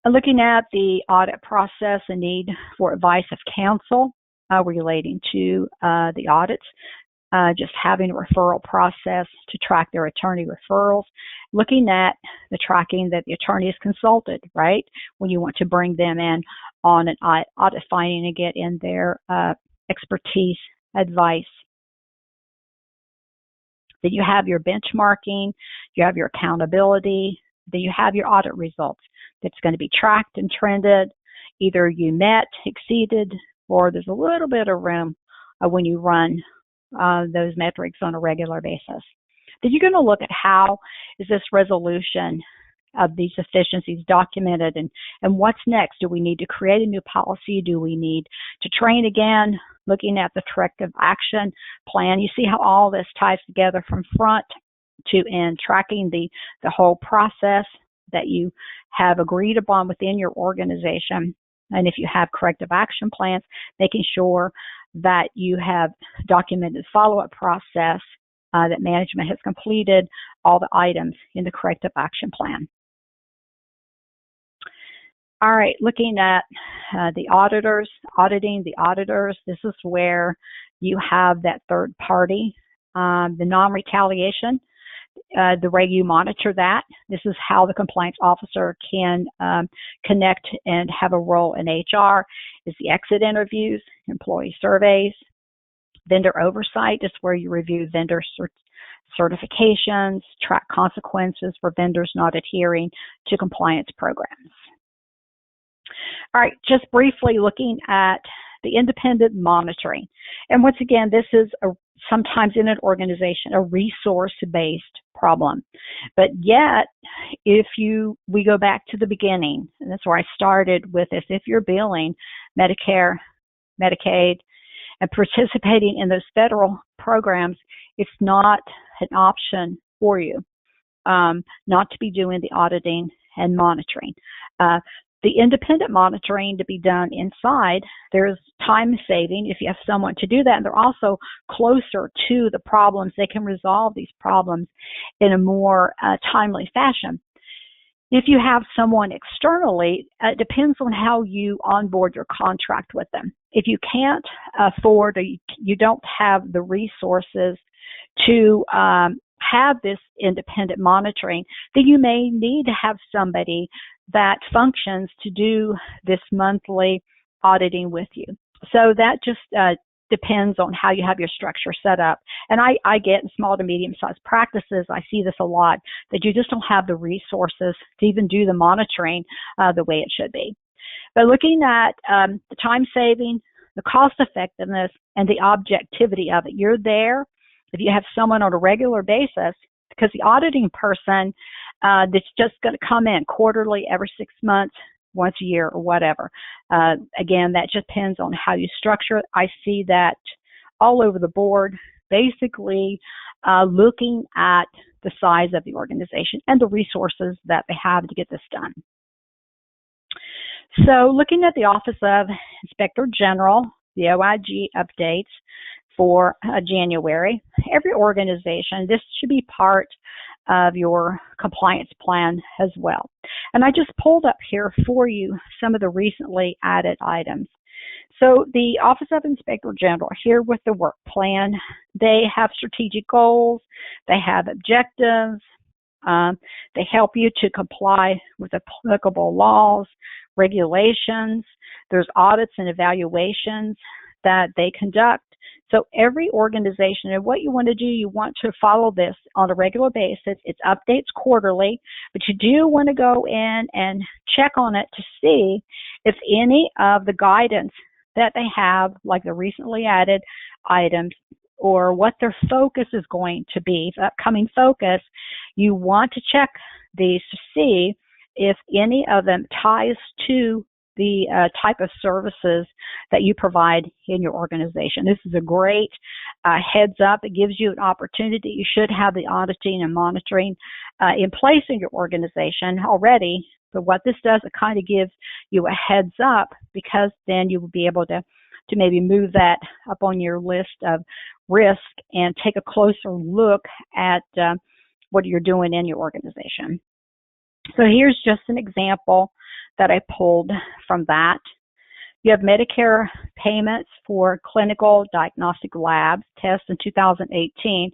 Looking at the audit process and need for advice of counsel, relating to the audits. Just having a referral process to track their attorney referrals, looking at the tracking that the attorney has consulted, right? When you want to bring them in on an audit finding and get in their expertise, advice. Then you have your benchmarking, you have your accountability, then you have your audit results that's going to be tracked and trended. Either you met, exceeded, or there's a little bit of room when you run those metrics on a regular basis. Then you're going to look at how is this resolution of these efficiencies documented, and what's next? Do we need to create a new policy? Do we need to train again? Looking at the corrective action plan, you see how all this ties together from front to end, tracking the whole process that you have agreed upon within your organization. And if you have corrective action plans, making sure that you have documented follow-up process, that management has completed all the items in the corrective action plan. All right, looking at the auditors, auditing the auditors, this is where you have that third party, the non-retaliation, the way you monitor that. This is how the compliance officer can connect and have a role in HR, is the exit interviews, employee surveys. Vendor oversight is where you review vendor certifications, track consequences for vendors not adhering to compliance programs. All right, just briefly looking at the independent monitoring. And once again, this is sometimes in an organization a resource-based problem. But yet, if we go back to the beginning, and that's where I started with this, if you're billing Medicare, Medicaid, and participating in those federal programs, it's not an option for you not to be doing the auditing and monitoring. The independent monitoring to be done inside, there's time saving if you have someone to do that, and they're also closer to the problems. They can resolve these problems in a more timely fashion. If you have someone externally, it depends on how you onboard your contract with them. If you can't afford or you don't have the resources to have this independent monitoring, then you may need to have somebody that functions to do this monthly auditing with you. So that just depends on how you have your structure set up. And I get in small to medium-sized practices, I see this a lot, that you just don't have the resources to even do the monitoring the way it should be. But looking at the time saving, the cost effectiveness, and the objectivity of it, you're there. If you have someone on a regular basis, because the auditing person that's just going to come in quarterly, every 6 months, once a year, or whatever. Again, that just depends on how you structure it. I see that all over the board, basically looking at the size of the organization and the resources that they have to get this done. So looking at the Office of Inspector General, the OIG updates for January, every organization, this should be part of your compliance plan as well. And I just pulled up here for you some of the recently added items. So the Office of Inspector General, here with the work plan, they have strategic goals, they have objectives, they help you to comply with applicable laws, regulations, there's audits and evaluations that they conduct. So every organization, and what you want to do, you want to follow this on a regular basis. It's updates quarterly, but you do want to go in and check on it to see if any of the guidance that they have, like the recently added items, or what their focus is going to be, the upcoming focus, you want to check these to see if any of them ties to the type of services that you provide in your organization. This is a great heads up. It gives you an opportunity. You should have the auditing and monitoring in place in your organization already. But what this does, it kind of gives you a heads up, because then you will be able to maybe move that up on your list of risk and take a closer look at what you're doing in your organization. So here's just an example that I pulled from that. You have Medicare payments for clinical diagnostic labs tests in 2018,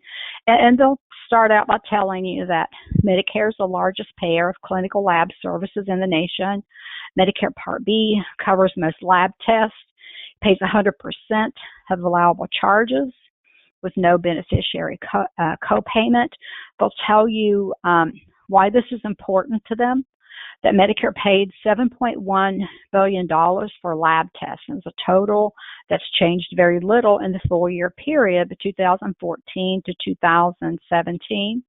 and they'll start out by telling you that Medicare is the largest payer of clinical lab services in the nation. Medicare Part B covers most lab tests, pays 100% of allowable charges with no beneficiary co-payment. They'll tell you why this is important to them, that Medicare paid $7.1 billion for lab tests, and it's a total that's changed very little in the 4-year period, but 2014 to 2017.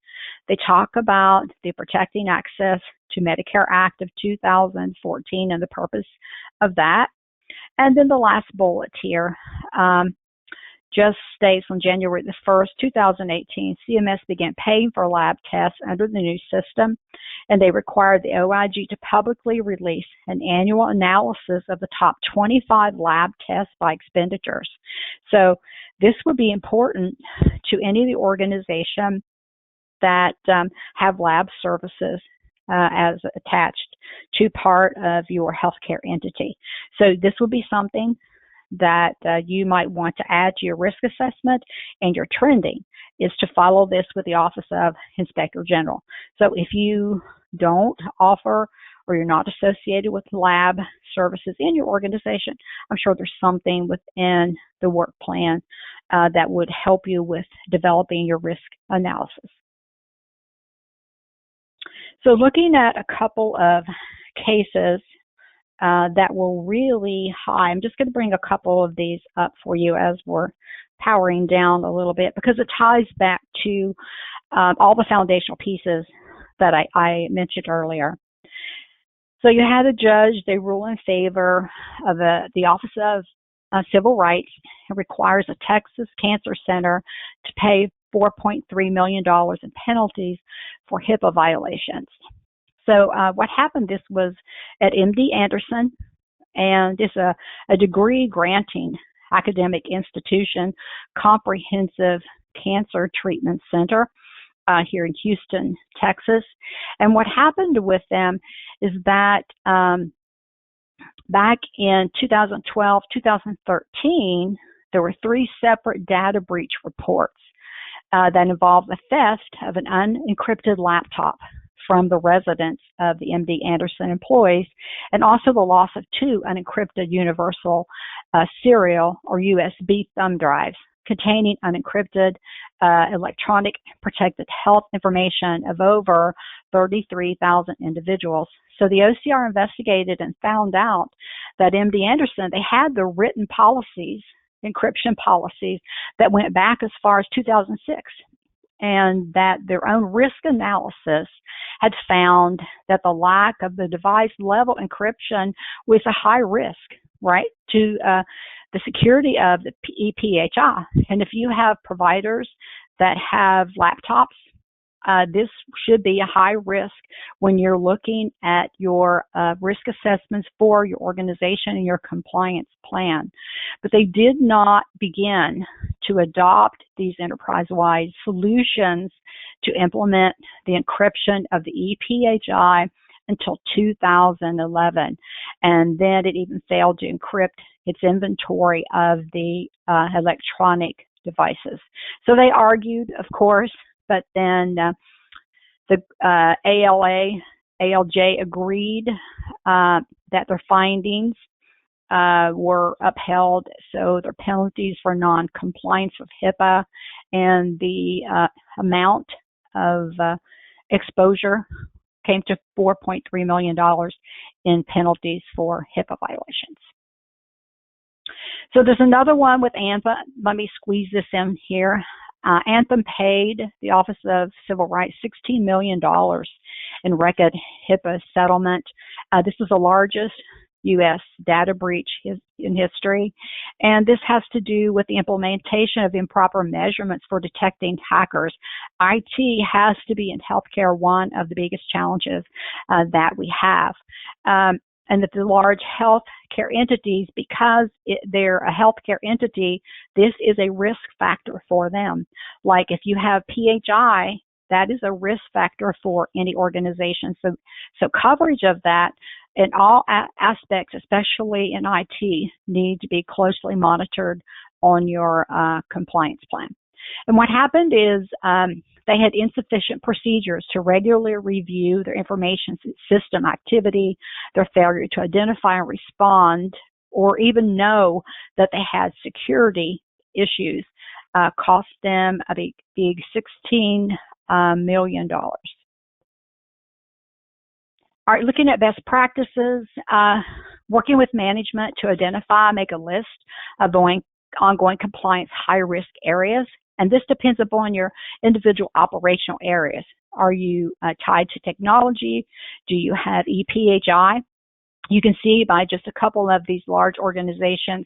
They talk about the Protecting Access to Medicare Act of 2014 and the purpose of that. And then the last bullet here just states on January the 1st, 2018, CMS began paying for lab tests under the new system, and they required the OIG to publicly release an annual analysis of the top 25 lab tests by expenditures. So this would be important to any of the organizations that have lab services as attached to part of your healthcare entity. So this would be something that you might want to add to your risk assessment and your trending, is to follow this with the Office of Inspector General. So if you don't offer or you're not associated with lab services in your organization, I'm sure there's something within the work plan that would help you with developing your risk analysis. So looking at a couple of cases that were really high. I'm just going to bring a couple of these up for you as we're powering down a little bit, because it ties back to all the foundational pieces that I mentioned earlier. So you had a judge, they rule in favor of the Office of Civil Rights. It requires a Texas Cancer Center to pay $4.3 million in penalties for HIPAA violations. So what happened, this was at MD Anderson, and it's a degree granting academic institution, Comprehensive Cancer Treatment Center here in Houston, Texas. And what happened with them is that back in 2012, 2013, there were 3 separate data breach reports that involved the theft of an unencrypted laptop from the residence of the MD Anderson employees, and also the loss of 2 unencrypted universal serial or USB thumb drives containing unencrypted electronic protected health information of over 33,000 individuals. So the OCR investigated and found out that MD Anderson, they had the written policies, encryption policies, that went back as far as 2006. And that their own risk analysis had found that the lack of the device level encryption was a high risk, right, to the security of the EPHI. And if you have providers that have laptops, this should be a high risk when you're looking at your risk assessments for your organization and your compliance plan. But they did not begin to adopt these enterprise-wide solutions to implement the encryption of the EPHI until 2011. And then it even failed to encrypt its inventory of the electronic devices. So they argued, of course, but then the ALJ agreed that their findings were upheld, so their penalties for non-compliance with HIPAA and the amount of exposure came to $4.3 million in penalties for HIPAA violations. So there's another one with Anthem. Let me squeeze this in here. Anthem paid the Office of Civil Rights $16 million in record HIPAA settlement. This is the largest U.S. data breach in history, and this has to do with the implementation of improper measurements for detecting hackers. IT has to be in healthcare one of the biggest challenges that we have. And that the large healthcare entities, because they're a healthcare entity, this is a risk factor for them. Like if you have PHI, that is a risk factor for any organization. So coverage of that And all aspects, especially in IT, need to be closely monitored on your compliance plan. And what happened is they had insufficient procedures to regularly review their information system activity. Their failure to identify and respond, or even know that they had security issues, cost them a big $16 million. All right, looking at best practices, working with management to identify, make a list of ongoing compliance high-risk areas. And this depends upon your individual operational areas. Are you tied to technology? Do you have EPHI? You can see by just a couple of these large organizations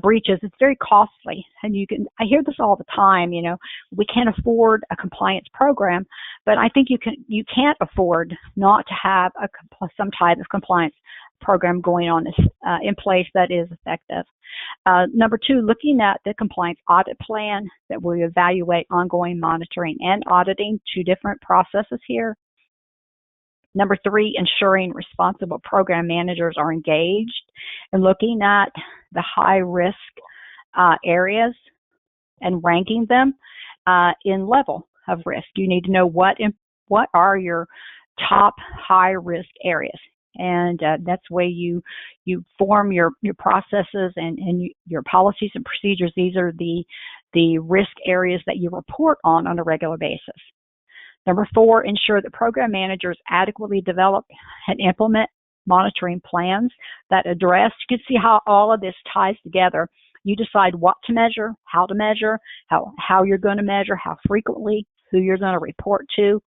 breaches, it's very costly. And I hear this all the time, we can't afford a compliance program, but I think you can't afford not to have some type of compliance program going on in place that is effective. Number two, looking at the compliance audit plan that will evaluate ongoing monitoring and auditing, two different processes here. Number three, ensuring responsible program managers are engaged and looking at the high risk areas and ranking them in level of risk. You need to know what are your top high risk areas. And that's the way you form your processes and your policies and procedures. These are the risk areas that you report on a regular basis. Number four, ensure that program managers adequately develop and implement monitoring plans that address. You can see how all of this ties together. You decide what to measure, how you're going to measure, how frequently, who you're going to report to.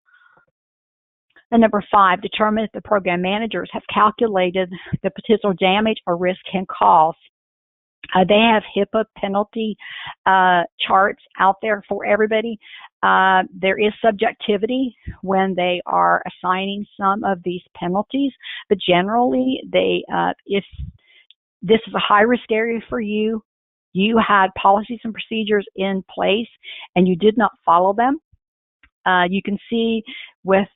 And number five, determine if the program managers have calculated the potential damage or risk can cause. They have HIPAA penalty charts out there for everybody. There is subjectivity when they are assigning some of these penalties, but generally, if this is a high-risk area for you, you had policies and procedures in place, and you did not follow them. You can see with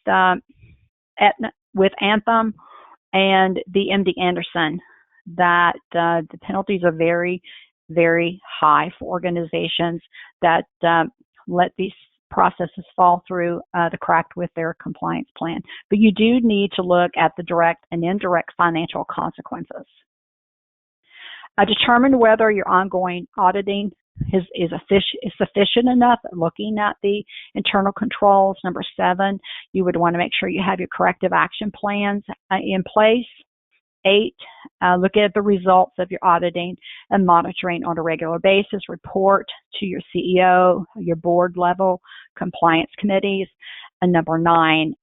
Anthem and the MD Anderson that the penalties are very, very high for organizations that let these processes fall through the crack with their compliance plan. But you do need to look at the direct and indirect financial consequences. Determine whether your ongoing auditing is sufficient enough, looking at the internal controls. Number seven, you would want to make sure you have your corrective action plans in place. 8, look at the results of your auditing and monitoring on a regular basis. Report to your CEO, your board level compliance committees. And number 9,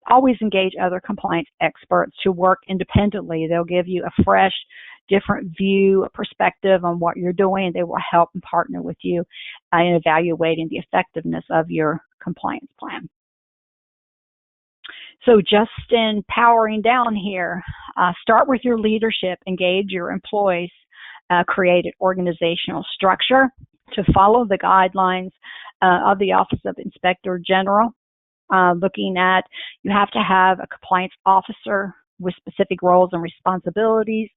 always engage other compliance experts to work independently. They'll give you a fresh, different view, a perspective on what you're doing. They will help and partner with you in evaluating the effectiveness of your compliance plan. So just in powering down here, start with your leadership, engage your employees, create an organizational structure to follow the guidelines of the Office of Inspector General. Looking at, you have to have a compliance officer with specific roles and responsibilities,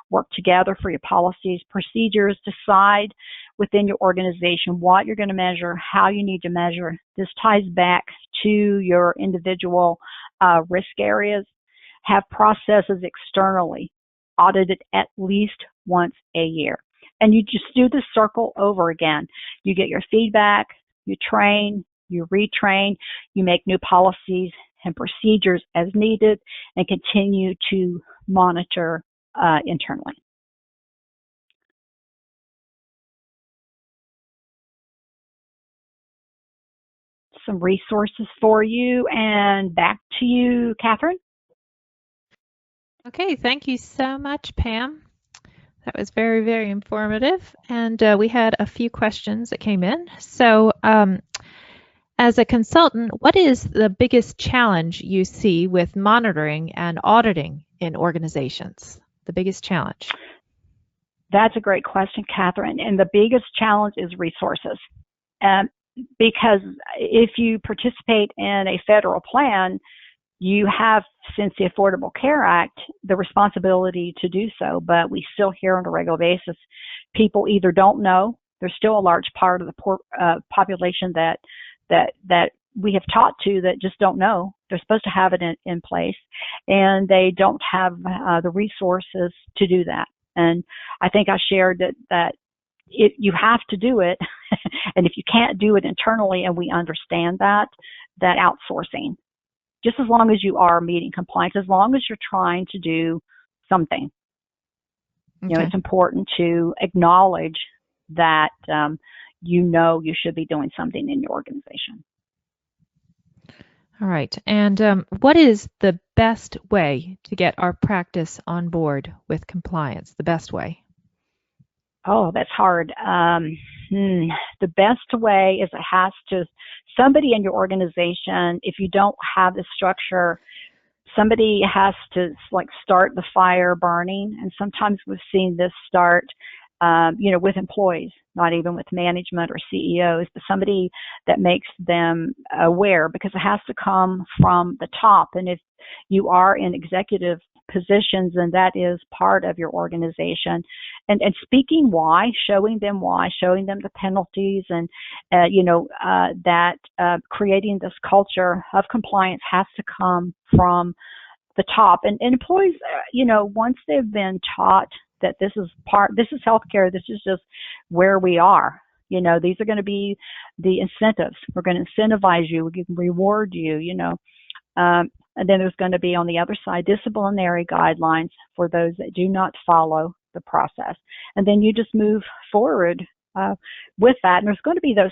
work together for your policies, procedures, decide within your organization what you're going to measure, how you need to measure. This ties back to your individual risk areas. Have processes externally audited at least once a year. And you just do this circle over again. You get your feedback, you train, you retrain, you make new policies and procedures as needed, and continue to monitor internally. Some resources for you, and back to you, Catherine. Okay, thank you so much, Pam. That was very, very informative. And we had a few questions that came in. So as a consultant, what is the biggest challenge you see with monitoring and auditing in organizations? The biggest challenge? That's a great question, Catherine. And the biggest challenge is resources. Because if you participate in a federal plan, you have, since the Affordable Care Act, the responsibility to do so, but we still hear on a regular basis people either don't know. There's still a large part of the poor, population that we have taught to that just don't know. They're supposed to have it in place, and they don't have the resources to do that. And I think I shared that you have to do it, and if you can't do it internally, and we understand that outsourcing, just as long as you are meeting compliance, as long as you're trying to do something, Okay. it's important to acknowledge that you should be doing something in your organization. All right. And what is the best way to get our practice on board with compliance? The best way? Oh, that's hard. The best way is somebody in your organization, if you don't have the structure, somebody has to start the fire burning. And sometimes we've seen this start, with employees, not even with management or CEOs, but somebody that makes them aware, because it has to come from the top. And if you are in executive positions, and that is part of your organization, and speaking why, showing them the penalties, and creating this culture of compliance has to come from the top. And employees, once they've been taught that this is healthcare, this is just where we are. These are going to be the incentives. We're going to incentivize you. We can reward you. And then there's going to be, on the other side, disciplinary guidelines for those that do not follow the process. And then you just move forward with that. And there's going to be those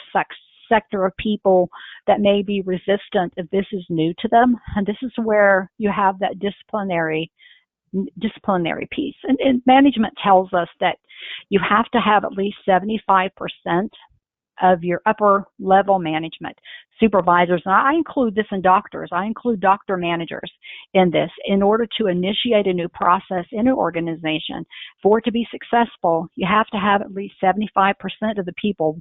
sector of people that may be resistant if this is new to them. And this is where you have that disciplinary piece. And management tells us that you have to have at least 75% of your upper level management, supervisors, and I include this in doctors, I include doctor managers in this, in order to initiate a new process in an organization. For it to be successful, you have to have at least 75% of the people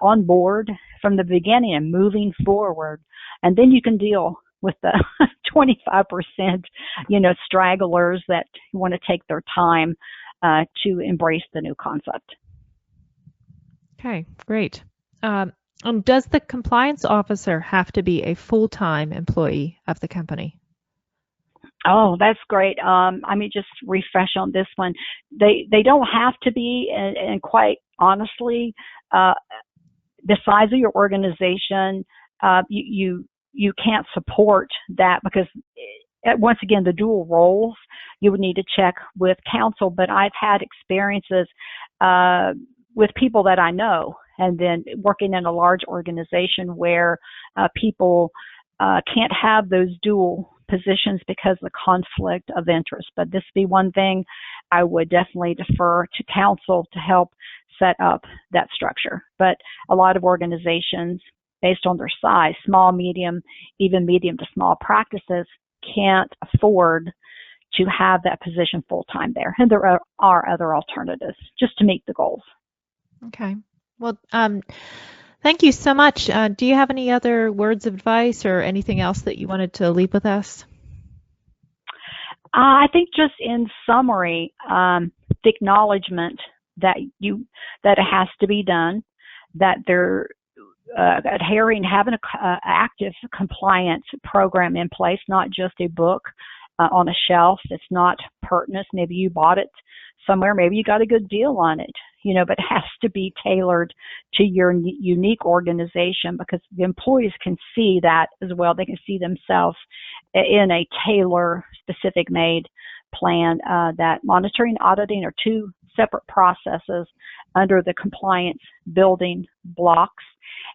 on board from the beginning and moving forward. And then you can deal with the 25%, stragglers that want to take their time to embrace the new concept. Okay, great. Does the compliance officer have to be a full-time employee of the company? Oh, that's great. Just refresh on this one. They don't have to be, and quite honestly, the size of your organization, you can't support that, because once again, the dual roles, you would need to check with counsel. But I've had experiences with people that I know, and then working in a large organization where people can't have those dual positions because of the conflict of interest. But this would be one thing I would definitely defer to counsel to help set up that structure. But a lot of organizations, based on their size, small, medium, even medium to small practices, can't afford to have that position full-time there. And there are other alternatives just to meet the goals. Okay. Well, thank you so much. Do you have any other words of advice or anything else that you wanted to leave with us? I think just in summary, the acknowledgement that it has to be done, that they're having an active compliance program in place, not just a book on a shelf that's not pertinent. Maybe you bought it somewhere, maybe you got a good deal on it, but it has to be tailored to your unique organization, because the employees can see that as well. They can see themselves in a specific made plan. That monitoring and auditing are two separate processes under the compliance building blocks.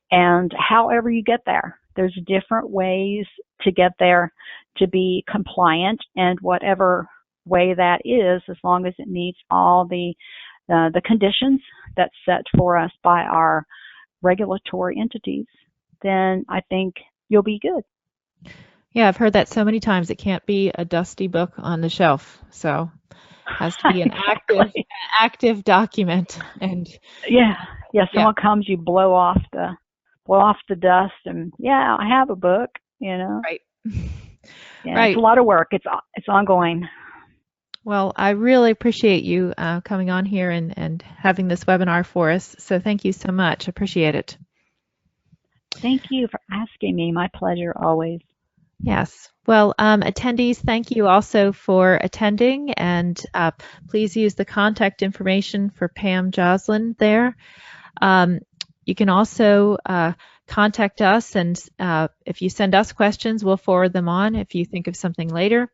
And however you get there, there's different ways to get there to be compliant, and whatever way that is, as long as it meets all the conditions that's set for us by our regulatory entities, then I think you'll be good. Yeah, I've heard that so many times. It can't be a dusty book on the shelf. So it has to be an active document. And someone comes, you blow off the dust, and I have a book, Right. Yeah, Right. it's a lot of work. It's ongoing. Well, I really appreciate you coming on here and having this webinar for us. So thank you so much. Appreciate it. Thank you for asking me. My pleasure always. Yes. Well, attendees, thank you also for attending, and please use the contact information for Pam Joslin there. You can also contact us, and if you send us questions, we'll forward them on if you think of something later.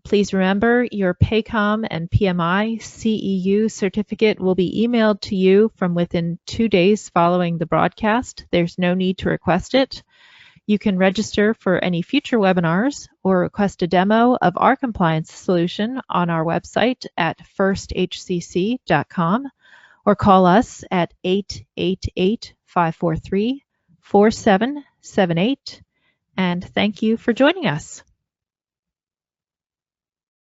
Please remember your PAYCOM and PMI CEU certificate will be emailed to you from within 2 days following the broadcast. There's no need to request it. You can register for any future webinars or request a demo of our compliance solution on our website at firsthcc.com or call us at 888-543-4778. And thank you for joining us.